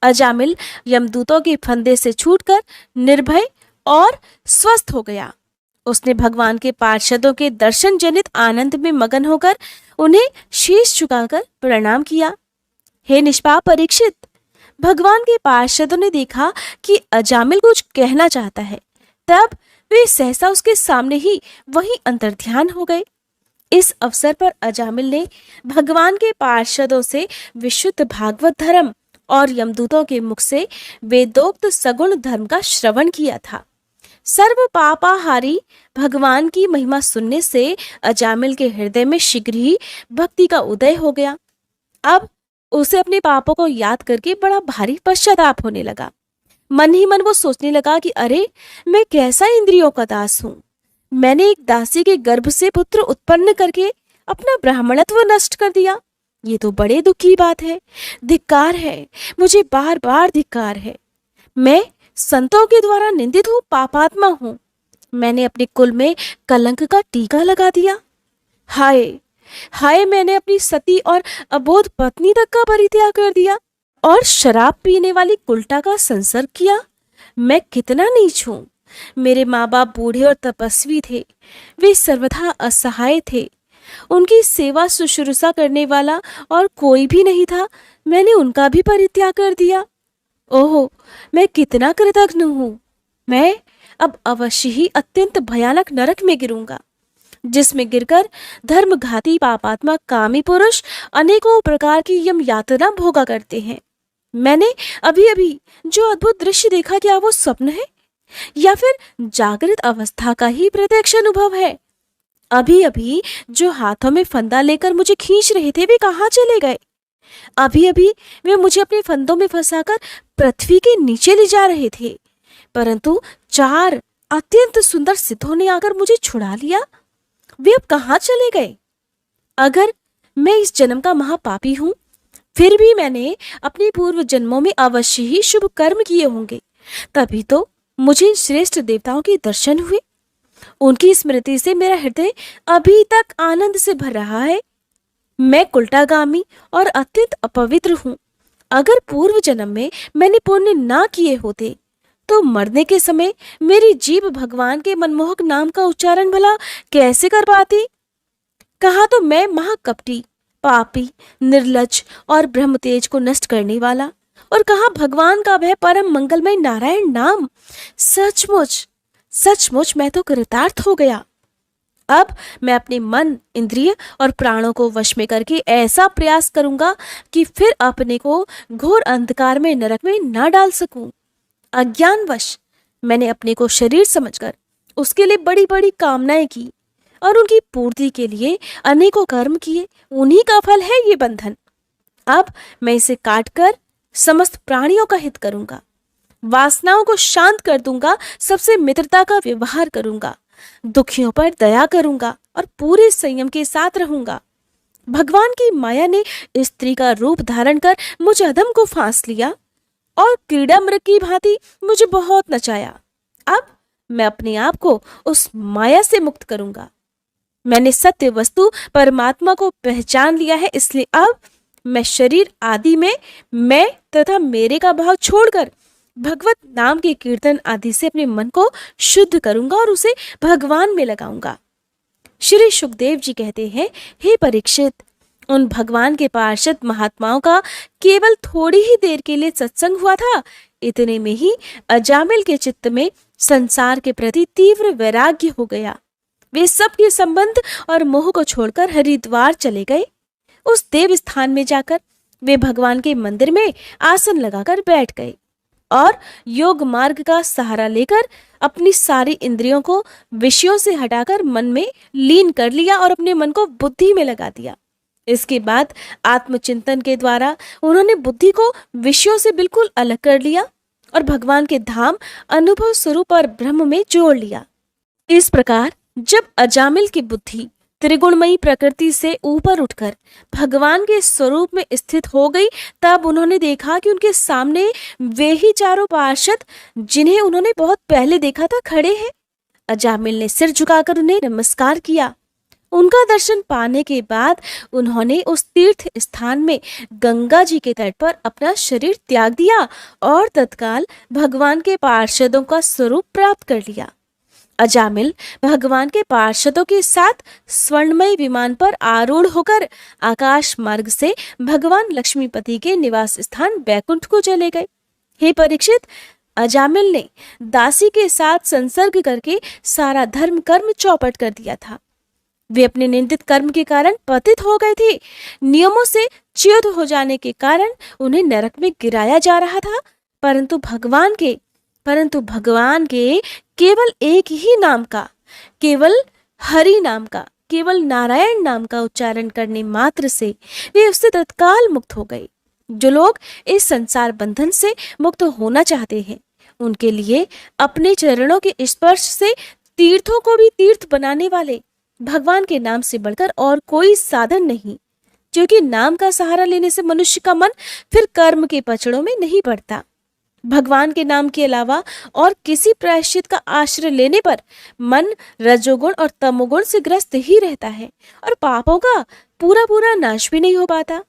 अजामिल यमदूतों के फंदे से छूटकर निर्भय और स्वस्थ हो गया। उसने भगवान के पार्षदों के दर्शन जनित आनंद में मगन होकर उन्हें शीश झुकाकर प्रणाम किया। हे निष्पाप परीक्षित, भगवान के पार्षदों ने देखा कि अजामिल कुछ कहना चाहता है, तब वे सहसा उसके सामने ही वहीं अंतर्ध्यान हो गए। इस अवसर पर अजामिल ने भगवान के पार्षदों से विशुद्ध भागवत धर्म और यमदूतों के मुख से वेदोक्त सगुण धर्म का श्रवण किया था। सर्व पापाहारी भगवान की महिमा सुनने से अजामिल के हृदय में शीघ्र ही भक्ति का उदय हो गया। अब उसे अपने पापों को याद करके बड़ा भारी पश्चाताप होने लगा। मन ही मन वो सोचने लगा कि अरे, मैं कैसा इंद्रियों का दास हूँ, मैंने एक दासी के गर्भ से पुत्र उत्पन्न करके अपना ब्राह्मणत्व नष्ट कर दिया। ये तो बड़े दुख की बात है। धिक्कार है, मुझे बार बार धिक्कार है। मैं संतों के द्वारा निंदित हूँ, पापात्मा हूँ। मैंने अपने कुल में कलंक का टीका लगा दिया। हाय हाय, मैंने अपनी सती और अबोध पत्नी तक का परित्याग कर दिया और शराब पीने वाली कुल्टा का संसर्ग किया। मैं कितना नीच हूँ। मेरे माँ बाप बूढ़े और तपस्वी थे, वे सर्वथा असहाय थे। उनकी सेवा शुश्रूषा करने वाला और कोई भी नहीं था। मैंने उनका भी परित्याग कर दिया। ओहो, मैं कितना कृतघ्न हूँ। मैं अब अवश्य ही अत्यंत भयानक नरक में गिरूंगा, जिसमें गिरकर धर्मघाती पापात्मा कामी पुरुष अनेकों प्रकार की यम यातना भोगा करते हैं। मैंने अभी अभी जो अद्भुत दृश्य देखा, क्या वो स्वप्न है या फिर जागृत अवस्था का ही प्रत्यक्ष अनुभव है? अभी अभी जो हाथों में फंदा लेकर मुझे खींच रहे थे, वे कहाँ चले गए? अभी अभी वे मुझे अपने फंदों में फंसाकर पृथ्वी के नीचे ले जा रहे थे, परंतु 4 अत्यंत सुंदर सिद्धों ने आकर मुझे छुड़ा लिया। वे अब कहाँ चले गए? अगर मैं इस जन्म का महापापी हूं, फिर भी मैंने अपने पूर्व जन्मों में अवश्य ही शुभ कर्म किए होंगे, तभी तो मुझे इन श्रेष्ठ देवताओं के दर्शन हुए। उनकी स्मृति से मेरा हृदय अभी तक आनंद से भर रहा है। मैं कुल्टागामी और अत्यंत अपवित्र हूँ। अगर पूर्व जन्म में मैंने पुण्य ना किए होते, तो मरने के समय मेरी जीभ भगवान के मनमोहक नाम का उच्चारण भला कैसे कर पाती? कहा तो मैं महाकपटी, पापी, निर्लज्ज और ब्रह्म तेज को नष्ट करने वाला, और कहा भगवान का वह परम मंगलमय नारायण नाम। सचमुच सचमुच मैं तो कृतार्थ हो गया। अब मैं अपने मन, इंद्रिय और प्राणों को वश में करके ऐसा प्रयास करूंगा कि फिर अपने को घोर अंधकार में, नरक में न डाल सकूं। अज्ञानवश मैंने अपने को शरीर समझकर उसके लिए बड़ी बड़ी कामनाएं की और उनकी पूर्ति के लिए अनेकों कर्म किए। उन्हीं का फल है ये बंधन। अब मैं इसे काटकर समस्त प्राणियों का हित करूंगा, वासनाओं को शांत कर दूंगा, सबसे मित्रता का व्यवहार करूंगा, दुखियों पर दया करूंगा और पूरे संयम के साथ रहूंगा। भगवान की माया ने स्त्री का रूप धारण कर मुझ अधम को फांस लिया और क्रीड़ा मृग की भांति मुझे बहुत नचाया। अब मैं अपने आप को उस माया से मुक्त करूंगा। मैंने सत्य वस्तु परमात्मा को पहचान लिया है, इसलिए अब मैं शरीर आदि में मैं तथा मेरे का भाव छोड़कर भगवत नाम के कीर्तन आदि से अपने मन को शुद्ध करूंगा और उसे भगवान में लगाऊंगा। श्री सुखदेव जी कहते हैं, हे परीक्षित, उन भगवान के पार्षद महात्माओं का केवल थोड़ी ही देर के लिए सत्संग हुआ था। इतने में ही अजामिल के चित्त में संसार के प्रति तीव्र वैराग्य हो गया। वे सबके संबंध और मोह को छोड़कर हरिद्वार चले गए। उस देव स्थान में जाकर वे भगवान के मंदिर में आसन लगाकर बैठ गए और योग मार्ग का सहारा लेकर अपनी सारी इंद्रियों को विषयों से हटाकर मन में लीन कर लिया और अपने मन को बुद्धि में लगा दिया। इसके बाद आत्मचिंतन के द्वारा उन्होंने बुद्धि को विषयों से बिल्कुल अलग कर लिया और भगवान के धाम अनुभव स्वरूप और ब्रह्म में जोड़ लिया। इस प्रकार जब अजामिल की बुद्धि त्रिगुणमयी प्रकृति से ऊपर उठकर भगवान के स्वरूप में स्थित हो गई, तब उन्होंने देखा कि उनके सामने वे ही 4 पार्षद जिन्हें उन्होंने बहुत पहले देखा था खड़े हैं। अजामिल ने सिर झुकाकर उन्हें नमस्कार किया। उनका दर्शन पाने के बाद उन्होंने उस तीर्थ स्थान में गंगा जी के तट पर अपना शरीर त्याग दिया और तत्काल भगवान के पार्षदों का स्वरूप प्राप्त कर लिया। अजामिल भगवान के पार्षदों के साथ स्वर्णमय विमान पर आरूढ़ होकर आकाश मार्ग से भगवान लक्ष्मीपति के निवास स्थान बैकुंठ को चले गए। हे परीक्षित, अजामिल ने दासी के साथ संसर्ग करके सारा धर्म कर्म चौपट कर दिया था। वे अपने निंदित कर्म के कारण पतित हो गए थे। नियमों से च्युत हो जाने के कारण उन्हें नरक में गिराया जा रहा था, परंतु भगवान के केवल एक ही नाम का, केवल हरि नाम का, केवल नारायण नाम का उच्चारण करने मात्र से वे उससे तत्काल मुक्त हो गए। जो लोग इस संसार बंधन से मुक्त होना चाहते हैं, उनके लिए अपने चरणों के स्पर्श से तीर्थों को भी तीर्थ बनाने वाले भगवान के नाम से बढ़कर और कोई साधन नहीं, क्योंकि नाम का सहारा लेने से मनुष्य का मन फिर कर्म के पचड़ों में नहीं पड़ता। भगवान के नाम के अलावा और किसी प्रायश्चित का आश्रय लेने पर मन रजोगुण और तमोगुण से ग्रस्त ही रहता है और पापों का पूरा पूरा नाश भी नहीं हो पाता।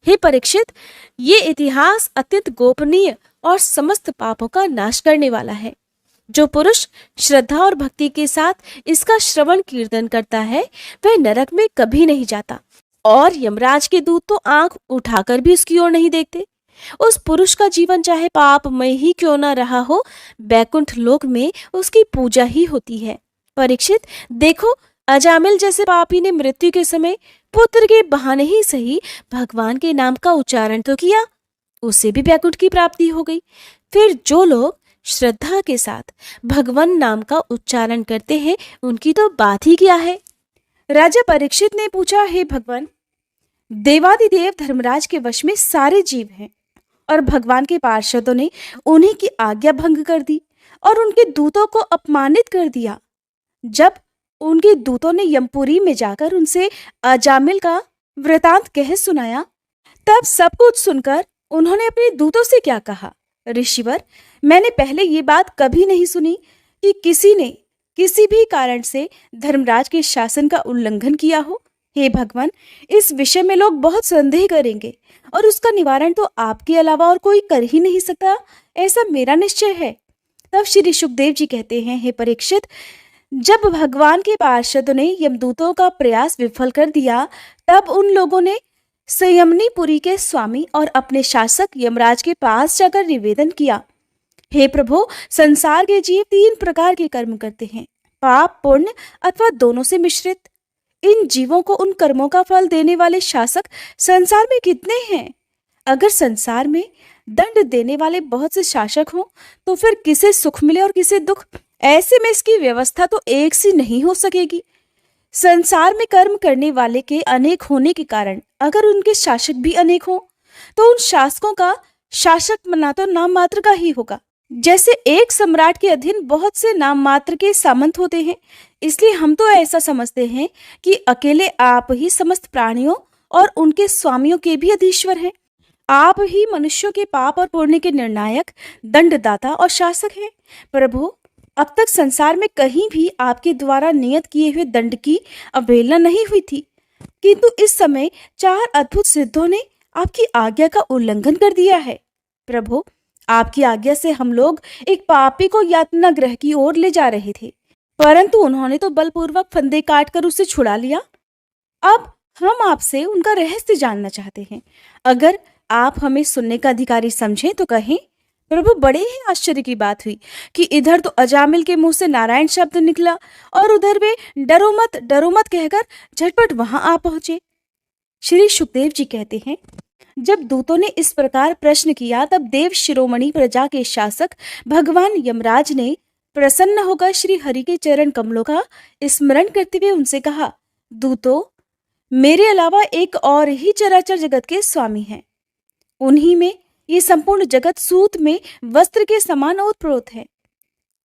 हे परीक्षित, ये इतिहास अत्यंत गोपनीय और समस्त पापों का नाश करने वाला है। जो पुरुष श्रद्धा और भक्ति के साथ इसका श्रवण कीर्तन करता है वह नरक में कभी नहीं जाता और यमराज के दूत तो आंख उठाकर भी उसकी ओर नहीं देखते। उस पुरुष का जीवन चाहे पापमय ही क्यों न रहा हो, बैकुंठ लोक में उसकी पूजा ही होती है। परीक्षित, देखो, अजामिल जैसे पापी ने मृत्यु के समय पुत्र के बहाने ही सही भगवान के नाम का उच्चारण तो किया, उसे भी बैकुंठ की प्राप्ति हो गई। फिर जो लोग श्रद्धा के साथ भगवान नाम का उच्चारण करते हैं उनकी तो बात ही क्या है। राजा परीक्षित ने पूछा, हे भगवान, देवादिदेव धर्मराज के वश में सारे जीव हैं और भगवान के पार्षदों ने उन्हीं की आज्ञा भंग कर दी और उनके दूतों को अपमानित कर दिया। जब उनके दूतों ने यमपुरी में जाकर उनसे अजामिल का वृतांत कह सुनाया, तब सब कुछ सुनकर उन्होंने अपने दूतों से क्या कहा? ऋषिवर, मैंने पहले ये बात कभी नहीं सुनी कि किसी ने किसी भी कारण से धर्मराज के शासन का उल्लंघन किया हो। हे भगवान, इस विषय में लोग बहुत संदेह करेंगे और उसका निवारण तो आपके अलावा और कोई कर ही नहीं सकता, ऐसा मेरा निश्चय है। तब श्री सुखदेव जी कहते हैं, हे परीक्षित, जब भगवान के पार्षदों ने यमदूतों का प्रयास विफल कर दिया, तब उन लोगों ने संयमनीपुरी के स्वामी और अपने शासक यमराज के पास जाकर निवेदन किया, हे प्रभु, संसार के जीव 3 प्रकार के कर्म करते हैं, पाप, पुण्य अथवा दोनों से मिश्रित। इन जीवों को उन कर्मों का फल देने वाले शासक संसार में कितने हैं? अगर संसार में दंड देने वाले बहुत से शासक हों तो फिर किसे सुख मिले और किसे दुख? ऐसे में इसकी व्यवस्था तो एक सी नहीं हो सकेगी। संसार में कर्म करने वाले के अनेक होने के कारण अगर उनके शासक भी अनेक हों तो उन शासकों का शासक बनना तो नाम मात्र का ही होगा। जैसे एक सम्राट के अधीन बहुत से नाम मात्र के सामंत होते हैं, इसलिए हम तो ऐसा समझते हैं कि अकेले आप ही समस्त प्राणियों और उनके स्वामियों के भी अधीश्वर हैं। आप ही मनुष्यों के पाप और पुण्य के निर्णायक, दंडदाता और शासक हैं। प्रभु, अब तक संसार में कहीं भी आपके द्वारा नियत किए हुए दंड की अवहेलना नहीं हुई थी, किंतु इस समय 4 अद्भुत सिद्धों ने आपकी आज्ञा का उल्लंघन कर दिया है। प्रभु, आपकी आज्ञा से हम लोग एक पापी को यातना गृह की ओर ले जा रहे थे, परंतु उन्होंने तो बलपूर्वक फंदे काटकर उसे छुड़ा लिया। अब हम आपसे उनका रहस्य जानना चाहते हैं। अगर आप हमें सुनने का अधिकारी समझें तो कहें। प्रभु, बड़े ही आश्चर्य की बात हुई कि इधर तो अजामिल के मुंह से नारायण शब्द निकला और उधर वे डरो मत कहकर झटपट वहां आ पहुंचे। श्री सुखदेव जी कहते हैं, जब दूतों ने इस प्रकार प्रश्न किया तब देव शिरोमणि प्रजा के शासक भगवान यमराज ने प्रसन्न होकर श्री हरि के चरण कमलों का स्मरण करते हुए उनसे कहा, दूतों, मेरे अलावा एक और ही चराचर जगत के स्वामी हैं। उन्हीं में ये संपूर्ण जगत सूत में वस्त्र के समान ओतप्रोत है।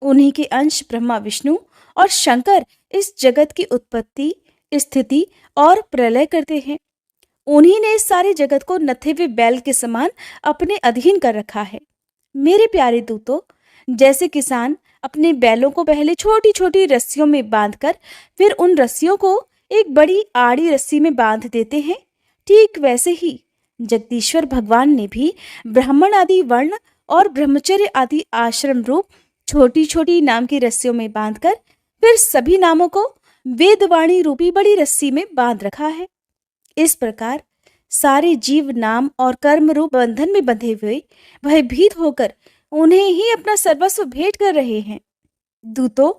उन्हीं के अंश ब्रह्मा, विष्णु और शंकर इस जगत की उत्पत्ति, स्थिति और प्रलय करते हैं। उन्हीं ने इस सारे जगत को नथे हुए बैल के समान अपने अधीन कर रखा है। मेरे प्यारे दूतों, जैसे किसान अपने बैलों को पहले छोटी छोटी रस्सियों में बांधकर फिर उन रस्सियों को एक बड़ी आड़ी रस्सी में बांध देते हैं, ठीक वैसे ही जगदीश्वर भगवान ने भी ब्राह्मण आदि वर्ण और ब्रह्मचर्य आदि आश्रम रूप छोटी छोटी नाम की रस्सियों में बांधकर फिर सभी नामों को वेदवाणी रूपी बड़ी रस्सी में बांध रखा है। इस प्रकार सारे जीव नाम और कर्म रूप बंधन में बंधे हुए भयभीत होकर उन्हें ही अपना सर्वस्व भेंट कर रहे हैं। दूतों,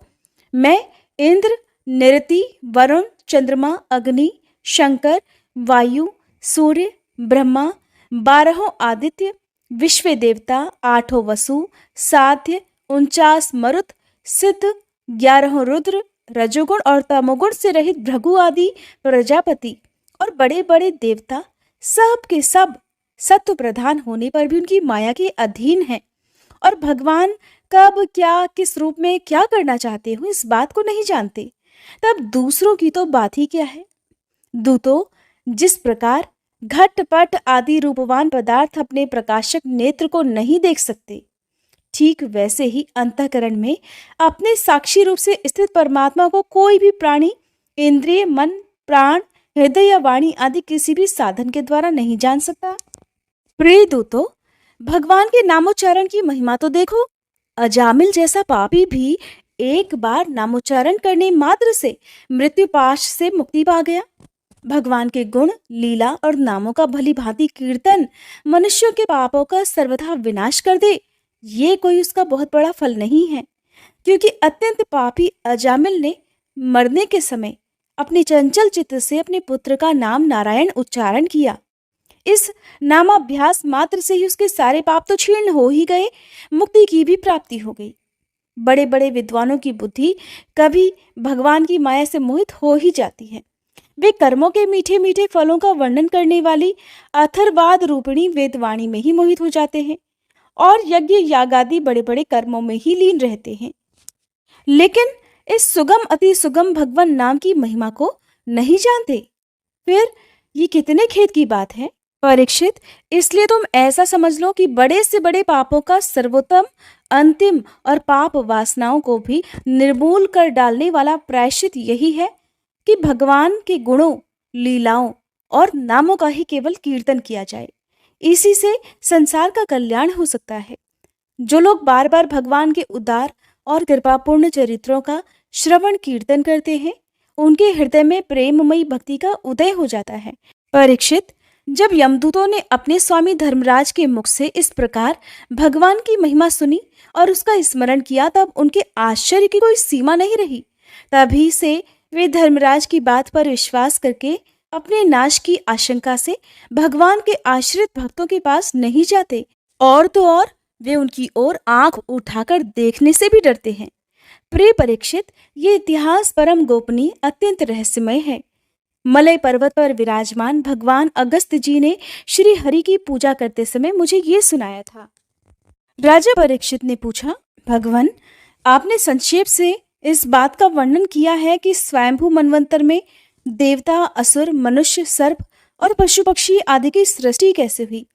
मैं इंद्र, निरति, वरुण, चंद्रमा, अग्नि, शंकर, वायु, सूर्य, ब्रह्मा, 12 आदित्य, विश्व देवता, 8 वसु, साध्य, 49 मरुत, सिद्ध, 11 रुद्र, रजोगुण और तमोगुण से रहित भृगु आदि प्रजापति और बड़े बड़े देवता सब के सब सत्व प्रधान होने पर भी उनकी माया के अधीन हैं और भगवान कब क्या किस रूप में क्या करना चाहते हो इस बात को नहीं जानते, तब दूसरों की तो बात ही क्या है। दूतों, जिस प्रकार घटपट आदि रूपवान पदार्थ अपने प्रकाशक नेत्र को नहीं देख सकते, ठीक वैसे ही अंतःकरण में अपने साक्षी रूप से स्थित परमात्मा को कोई भी प्राणी इंद्रिय, मन, प्राण, हृदय या वाणी आदि किसी भी साधन के द्वारा नहीं जान सकता। प्रिय दूतों, भगवान के नामोच्चारण की महिमा तो देखो। अजामिल जैसा पापी भी एक बार नामोच्चारण करने मात्र से मृत्यु पाश से मुक्ति पा गया। भगवान के गुण, लीला और नामों का भली भांति कीर्तन मनुष्यों के पापों का सर्वथा विनाश कर दे, ये कोई उसका बहुत बड़ा फल नहीं है। क्योंकि अत्यंत पापी अजामिल ने मरने के समय अपने चंचल चित्त से अपने पुत्र का नाम नारायण उच्चारण किया। इस नामाभ्यास मात्र से ही उसके सारे पाप तो क्षीण हो ही गए, मुक्ति की भी प्राप्ति हो गई। बड़े बड़े विद्वानों की बुद्धि कभी भगवान की माया से मोहित हो ही जाती है। वे कर्मों के मीठे मीठे फलों का वर्णन करने वाली अथर्वाद रूपिणी वेदवाणी में ही मोहित हो जाते हैं और यज्ञ यागादि बड़े बड़े कर्मों में ही लीन रहते हैं, लेकिन इस सुगम अति सुगम भगवान नाम की महिमा को नहीं जानते। फिर ये कितने खेद की बात है परीक्षित। इसलिए तुम ऐसा समझ लो कि बड़े से बड़े पापों का सर्वोत्तम, अंतिम और पाप वासनाओं को भी निर्मूल कर डालने वाला प्रायश्चित यही है कि भगवान के गुणों, लीलाओं और नामों का ही केवल कीर्तन किया जाए। इसी से संसार का कल्याण हो सकता है। जो लोग बार बार भगवान के उदार और कृपापूर्ण चरित्रों का श्रवण कीर्तन करते हैं, उनके हृदय में प्रेममयी भक्ति का उदय हो जाता है। परीक्षित, जब यमदूतों ने अपने स्वामी धर्मराज के मुख से इस प्रकार भगवान की महिमा सुनी और उसका स्मरण किया, तब उनके आश्चर्य की कोई सीमा नहीं रही। तभी से वे धर्मराज की बात पर विश्वास करके अपने नाश की आशंका से भगवान के आश्रित भक्तों के पास नहीं जाते, और तो और वे उनकी ओर आंख उठाकर देखने से भी डरते हैं। प्रिय परीक्षित, ये इतिहास परम गोपनीय, अत्यंत रहस्यमय है। मलय पर्वत पर विराजमान भगवान अगस्त्य जी ने श्री हरि की पूजा करते समय मुझे ये सुनाया था। राजा परीक्षित ने पूछा, भगवान, आपने संक्षेप से इस बात का वर्णन किया है कि स्वयंभू मनवंतर में देवता, असुर, मनुष्य, सर्प और पशु पक्षी आदि की सृष्टि कैसे हुई।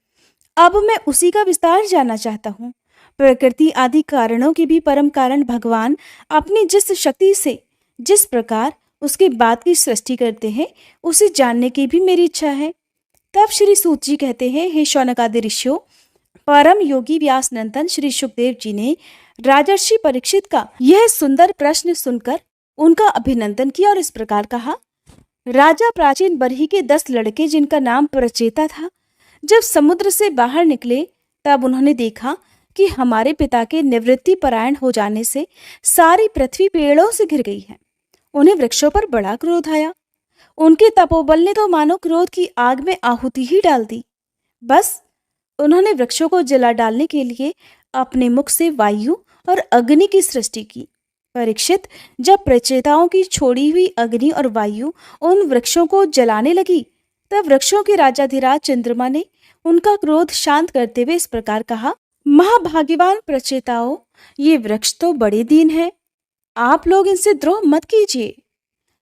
अब मैं उसी का विस्तार जानना चाहता हूँ। प्रकृति आदि कारणों के भी परम कारण भगवान अपनी जिस शक्ति से जिस प्रकार उसके बाद की सृष्टि करते हैं, उसे जानने की भी मेरी इच्छा है। तब श्री सूत जी कहते हैं, हे शौनकादि ऋषियों, परम योगी व्यास नंदन श्री सुखदेव जी ने राजर्षि परीक्षित का यह सुंदर प्रश्न सुनकर उनका अभिनंदन किया और इस प्रकार कहा। राजा प्राचीन बरही के 10 लड़के, जिनका नाम प्रचेता था, जब समुद्र से बाहर निकले, तब उन्होंने देखा कि हमारे पिता के निवृत्ति परायण हो जाने से सारी पृथ्वी पेड़ों से घिर गई है। उन्हें वृक्षों पर बड़ा क्रोध आया। उनके तपोबल ने तो मानो क्रोध की आग में आहुति ही डाल दी। बस उन्होंने वृक्षों को जला डालने के लिए अपने मुख से वायु और अग्नि की सृष्टि की। परीक्षित, जब प्रचेताओं की छोड़ी हुई अग्नि और वायु उन वृक्षों को जलाने लगी, तब वृक्षों के राजाधिराज चंद्रमा ने उनका क्रोध शांत करते हुए इस प्रकार कहा, महाभाग्यवान प्रचेताओं, ये वृक्ष तो बड़े दीन हैं। आप लोग इनसे द्रोह मत कीजिए,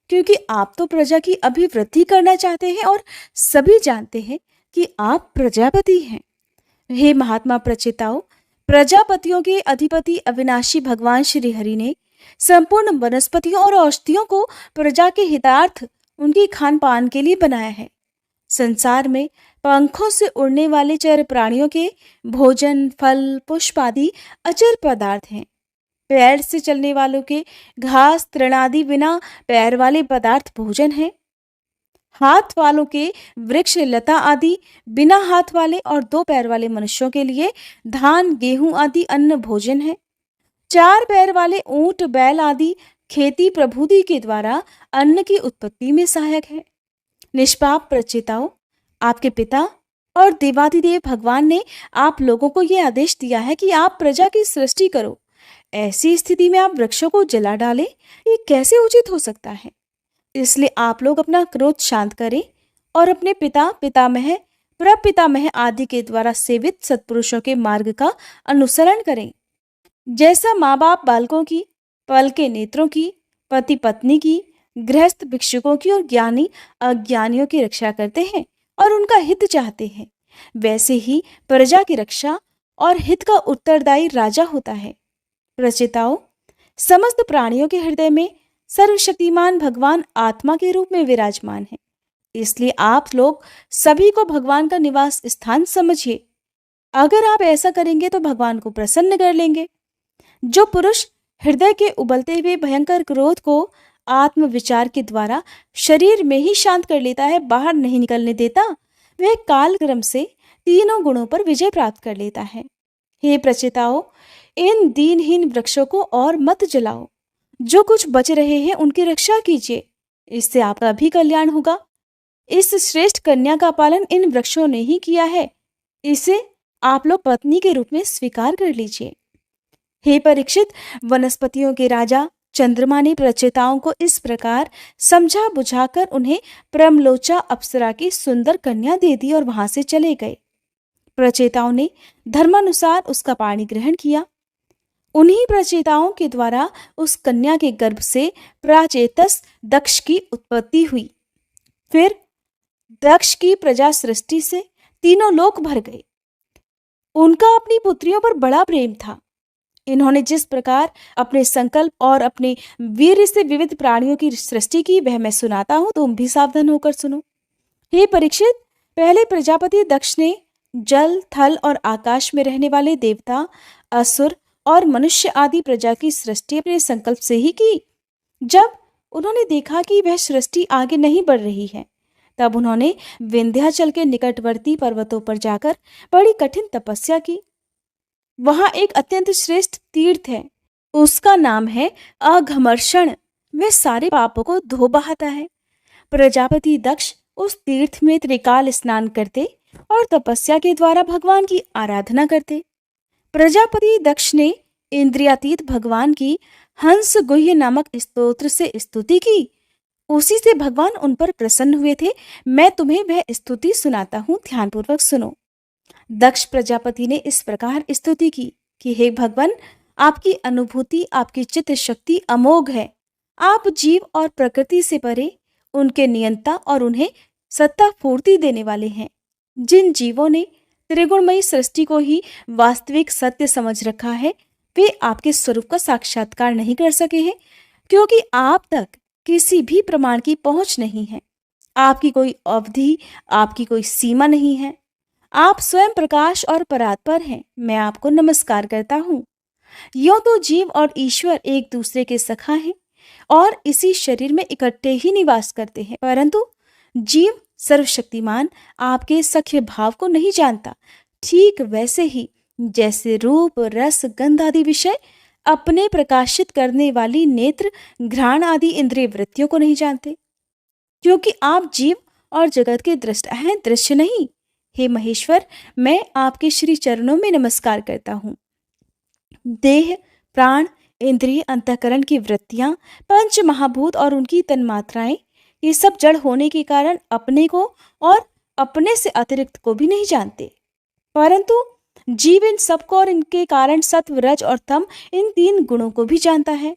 क्योंकि आप तो प्रजा की अभिवृद्धि करना चाहते हैं और सभी जानते हैं कि आप प्रजापति हैं। हे महात्मा प्रचेताओं, प्रजापतियों के अधिपति अविनाशी भगवान श्री हरि ने संपूर्ण वनस्पतियों और औषधियों को प्रजा के हितार्थ उनके खान पान के लिए बनाया है। संसार में पंखों से उड़ने वाले चर प्राणियों के भोजन, फल, पुष्प आदि अचर पदार्थ हैं। पैर से चलने वालों के घास, तृण आदि बिना पैर वाले पदार्थ भोजन हैं। हाथ वालों के वृक्ष, लता आदि बिना हाथ वाले और 2 पैर वाले मनुष्यों के लिए धान, गेहूं आदि अन्न भोजन है। 4 पैर वाले ऊंट, बैल आदि खेती प्रभुति के द्वारा अन्न की उत्पत्ति में सहायक है। निष्पाप प्रचेताओं, आपके पिता और देवाधिदेव भगवान ने आप लोगों को यह आदेश दिया है कि आप प्रजा की सृष्टि करो। ऐसी स्थिति में आप वृक्षों को जला डालें, ये कैसे उचित हो सकता है। इसलिए आप लोग अपना क्रोध शांत करें और अपने पिता, पितामह, प्रपितामह आदि के द्वारा सेवित सत्पुरुषों के मार्ग का अनुसरण करें। जैसा माँ बाप बालकों की, पल के नेत्रों की, पति पत्नी की, गृहस्थ भिक्षुकों की और ज्ञानी अज्ञानियों की रक्षा करते हैं और उनका हित चाहते हैं, वैसे ही प्रजा की रक्षा और हित का उत्तरदायी राजा होता है। प्रचेताओं, समस्त प्राणियों के हृदय में सर्वशक्तिमान भगवान आत्मा के रूप में विराजमान है। इसलिए आप लोग सभी को भगवान का निवास स्थान समझिए। अगर आप ऐसा करेंगे तो भगवान को प्रसन्न कर लेंगे। जो पुरुष हृदय के उबलते हुए भयंकर क्रोध को आत्म विचार के द्वारा शरीर में ही शांत कर लेता है, बाहर नहीं निकलने देता, वह कालक्रम से तीनों गुणों पर विजय प्राप्त कर लेता है। हे प्रचेताओं, इन दीनहीन वृक्षों को और मत जलाओ। जो कुछ बच रहे हैं उनकी रक्षा कीजिए, इससे आपका भी कल्याण होगा। इस श्रेष्ठ कन्या का पालन इन वृक्षों ने ही किया है, इसे आप लोग पत्नी के रूप में स्वीकार कर लीजिए। हे परीक्षित, वनस्पतियों के राजा चंद्रमा ने प्रचेताओं को इस प्रकार समझा बुझाकर उन्हें प्रमलोचा अप्सरा की सुंदर कन्या दे दी और वहां से चले गए। प्रचेताओं ने धर्मानुसार उसका पाणी ग्रहण किया। उन्हीं प्रचेताओं के द्वारा उस कन्या के गर्भ से प्राचेतस दक्ष की उत्पत्ति हुई। फिर दक्ष की प्रजा सृष्टि से तीनों लोक भर गए। उनका अपनी पुत्रियों पर बड़ा प्रेम था। इन्होंने जिस प्रकार अपने संकल्प और अपने वीर से विविध प्राणियों की सृष्टि की, वह मैं सुनाता हूं, तुम भी सावधान होकर सुनो। हे परीक्षित, पहले प्रजापति दक्ष ने जल, थल और आकाश में रहने वाले देवता, असुर और मनुष्य आदि प्रजा की सृष्टि अपने संकल्प से ही की। जब उन्होंने देखा कि वह सृष्टि आगे नहीं बढ़ रही है, तब उन्होंने विंध्याचल के निकटवर्ती पर्वतों पर जाकर बड़ी कठिन तपस्या की। वहां एक अत्यंत श्रेष्ठ तीर्थ है, उसका नाम है अघमर्षण। वह सारे पापों को धो बहाता है। प्रजापति दक्ष उस तीर्थ में त्रिकाल स्नान करते और तपस्या के द्वारा भगवान की आराधना करते। प्रजापति दक्ष ने इंद्रियातीत भगवान की हंस गुह्य नामक स्तोत्र से स्तुति की। उसी से भगवान उन पर प्रसन्न हुए थे। मैं तुम्हें वह स्तुति सुनाता हूं, ध्यानपूर्वक सुनो। दक्ष प्रजापति ने इस प्रकार स्तुति की कि हे भगवान, आपकी अनुभूति, आपकी चित्त शक्ति अमोघ है। आप जीव और प्रकृति से परे, उनके नियंता और उन्हें सत्ता पूर्ति देने वाले हैं। जिन जीवों ने त्रिगुणमयी सृष्टि को ही वास्तविक सत्य समझ रखा है, वे आपके स्वरूप का साक्षात्कार नहीं कर सके हैं, क्योंकि आप तक किसी भी प्रमाण की पहुंच नहीं है। आपकी कोई अवधि, आपकी कोई सीमा नहीं है। आप स्वयं प्रकाश और परात्पर हैं। मैं आपको नमस्कार करता हूँ। यूं तो जीव और ईश्वर एक दूसरे के सखा हैं और इसी शरीर में इकट्ठे ही निवास करते हैं, परंतु जीव सर्वशक्तिमान आपके सख्य भाव को नहीं जानता। ठीक वैसे ही जैसे रूप, रस, गंध आदि विषय अपने प्रकाशित करने वाली नेत्र, घ्राण आदि इंद्रिय वृत्तियों को नहीं जानते, क्योंकि आप जीव और जगत के दृष्टा हैं, दृश्य नहीं। हे महेश्वर, मैं आपके श्री चरणों में नमस्कार करता हूँ। देह, प्राण, इंद्रिय, अंतःकरण की वृत्तियां, पंच महाभूत और उनकी तन्मात्राएं, ये सब जड़ होने के कारण अपने को और अपने से अतिरिक्त को भी नहीं जानते, परंतु जीव इन सबको और इनके कारण सत्व, रज और तम, इन तीन गुणों को भी जानता है,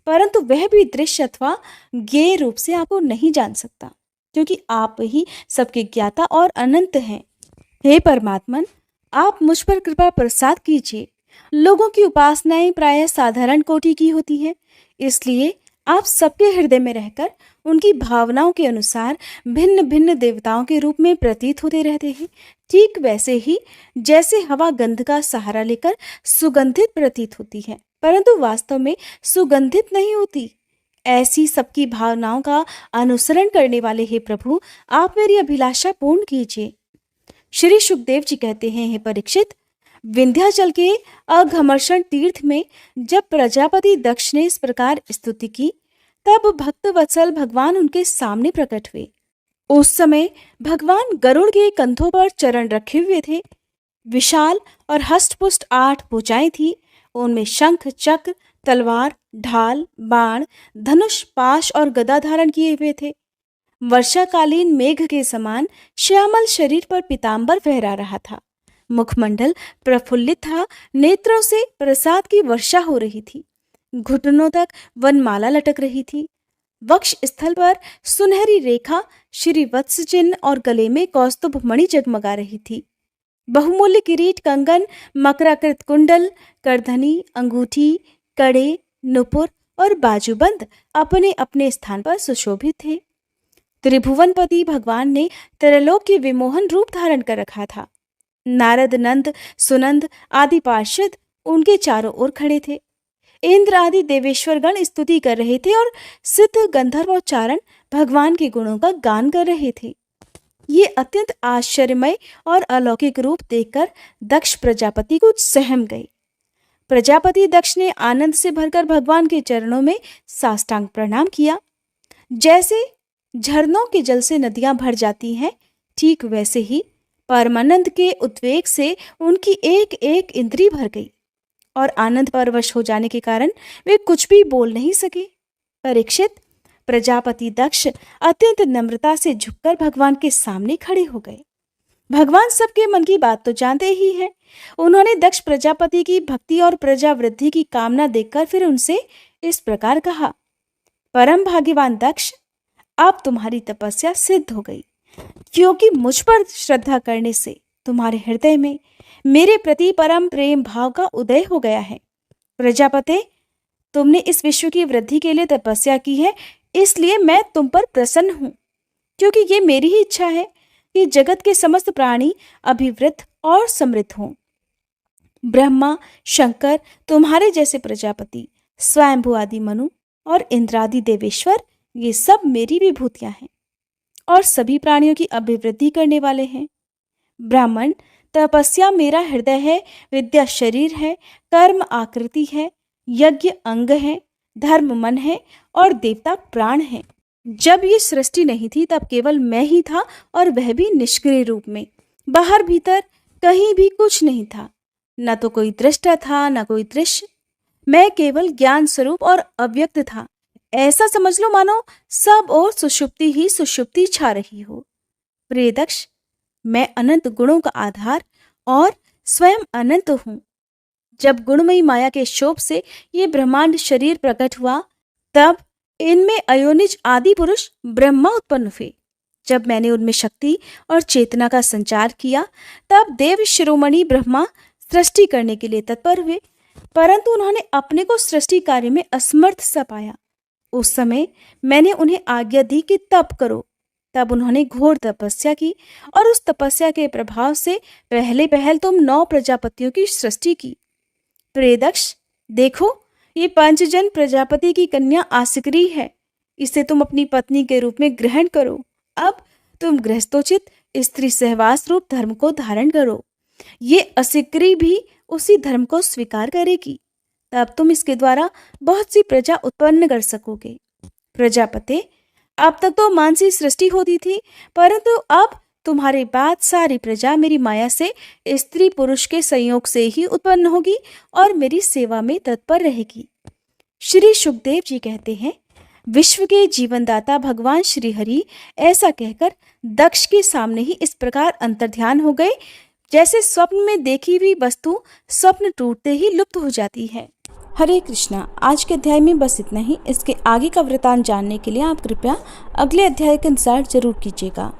परंतु वह भी दृश्य अथवा ज्ञेय रूप से आपको नहीं जान सकता, क्योंकि आप ही सबके ज्ञाता और अनंत हैं। हे परमात्मन, आप मुझ पर कृपा प्रसाद कीजिए। लोगों की उपासनाएं प्रायः साधारण कोटि की होती हैं, इसलिए आप सबके हृदय में रहकर उनकी भावनाओं के अनुसार भिन्न भिन्न देवताओं के रूप में प्रतीत होते रहते हैं। ठीक वैसे ही जैसे हवा गंध का सहारा लेकर सुगंधित प्रतीत होती है, परंतु वास्तव में सुगंधित नहीं होती, ऐसी सबकी भावनाओं का अनुसरण करने वाले हे प्रभु, आप मेरी अभिलाषा पूर्ण कीजिए। श्री सुखदेव जी कहते हैं, हे परीक्षित, विंध्याचल के अघमर्षण तीर्थ में जब प्रजापति दक्ष ने इस प्रकार स्तुति की, तब भक्त वत्सल भगवान उनके सामने प्रकट हुए। उस समय भगवान गरुड़ के कंधों पर चरण रखे हुए थे। विशाल और हष्टपुष्ट 8 भुजाएं थी। उनमें शंख, चक्र, तलवार, ढाल, बाण, धनुष, पाश और गदा धारण किए हुए थे। वर्षाकालीन मेघ के समान श्यामल शरीर पर पीतांबर फहरा रहा था। मुखमंडल प्रफुल्लित था, नेत्रों से प्रसाद की वर्षा हो रही थी। घुटनों तक वनमाला लटक रही थी। वक्ष स्थल पर सुनहरी रेखा, श्री वत्स चिन्ह और गले में कौस्तुभ मणि जगमगा रही थी। बहुमूल्य किरीट, कंगन, मकराकृत कुंडल, करधनी, अंगूठी, कड़े, नुपुर और बाजूबंद अपने अपने स्थान पर सुशोभित थे। त्रिभुवनपति भगवान ने त्रैलोक के विमोहन रूप धारण कर रखा था। नारद, नंद, सुनंद आदि पार्षद उनके चारों ओर खड़े थे। इंद्र आदि देवेश्वर गण स्तुति कर रहे थे और सिद्ध गंधर्व और चारण भगवान के गुणों का गान कर रहे थे। ये अत्यंत आश्चर्यमय और अलौकिक रूप देखकर दक्ष प्रजापति कुछ सहम गए। प्रजापति दक्ष ने आनंद से भरकर भगवान के चरणों में साष्टांग प्रणाम किया। जैसे झरनों के जल से नदियां भर जाती हैं, ठीक वैसे ही परमानंद के उद्वेग से उनकी एक एक इंद्री भर गई और आनंद परवश हो जाने के कारण वे कुछ भी बोल नहीं सके। परीक्षित, प्रजापति दक्ष अत्यंत नम्रता से झुककर भगवान के सामने खड़े हो गए। भगवान सबके मन की बात तो जानते ही हैं। उन्होंने दक्ष प्रजापति की भक्ति और प्रजा वृद्धि की कामना देखकर फिर उनसे इस प्रकार कहा, परम भाग्यवान दक्ष, अब तुम्हारी तपस्या सिद्ध हो गई, क्योंकि मुझ पर श्रद्धा करने से तुम्हारे हृदय में मेरे प्रति परम प्रेम भाव का उदय हो गया है। प्रजापते, तुमने इस विश्व की वृद्धि के लिए तपस्या की है, इसलिए मैं तुम पर प्रसन्न हूं, क्योंकि ये मेरी ही इच्छा है कि जगत के समस्त प्राणी अभिवृद्ध और समृद्ध हों। ब्रह्मा, शंकर, तुम्हारे जैसे प्रजापति, स्वयंभू आदि मनु और इंद्रादि देवेश्वर, ये सब मेरी विभूतियां हैं और सभी प्राणियों की अभिवृद्धि करने वाले हैं। ब्राह्मण, तपस्या मेरा हृदय है, विद्या शरीर है, कर्म आकृति है, यज्ञ अंग है, धर्म मन है और देवता प्राण है। जब ये सृष्टि नहीं थी तब केवल मैं ही था और वह भी निष्क्रिय रूप में। बाहर भीतर कहीं भी कुछ नहीं था, न तो कोई दृष्टा था न कोई दृश्य। मैं केवल ज्ञान स्वरूप और अव्यक्त था। ऐसा समझ लो मानो सब और सुषुप्ति ही सुषुप्ति छा रही हो। प्रिय दक्ष, मैं अनंत गुणों का आधार और स्वयं अनंत हूँ। जब गुणमयी माया के शोभ से ये ब्रह्मांड शरीर प्रकट हुआ, तब इनमें अयोनिज आदि पुरुष ब्रह्मा उत्पन्न हुए। जब मैंने उनमें शक्ति और चेतना का संचार किया, तब देव शिरोमणि ब्रह्मा सृष्टि करने के लिए तत्पर हुए, परंतु उन्होंने अपने को सृष्टि कार्य में असमर्थ सा पाया। उस समय मैंने उन्हें आज्ञा दी कि तप करो। तब उन्होंने घोर तपस्या की और उस तपस्या के प्रभाव से पहले पहल तुम 9 प्रजापतियों की सृष्टि की। प्रिय दक्ष, देखो, ये पंचजन प्रजापति की कन्या आसिकरी है। इसे तुम अपनी पत्नी के रूप में ग्रहण करो। अब तुम गृहस्थोचित स्त्री सहवास रूप धर्म को धारण करो। ये असिकरी भी उसी धर्म को स्वीकार करेगी। तब तुम इसके द्वारा बहुत सी प्रजा उत्पन्न कर सकोगे। प्रजापते, अब तक तो मानसी सृष्टि होती थी, परंतु अब तुम्हारे बाद सारी प्रजा मेरी माया से स्त्री पुरुष के संयोग से ही उत्पन्न होगी और मेरी सेवा में तत्पर रहेगी। श्री सुखदेव जी कहते हैं, विश्व के जीवनदाता भगवान श्री हरि ऐसा कहकर दक्ष के सामने ही इस प्रकार अंतर्ध्यान हो गए, जैसे स्वप्न में देखी हुई वस्तु स्वप्न टूटते ही लुप्त हो जाती है। हरे कृष्णा। आज के अध्याय में बस इतना ही। इसके आगे का वृतांत जानने के लिए आप कृपया अगले अध्याय के अनुसार जरूर कीजिएगा।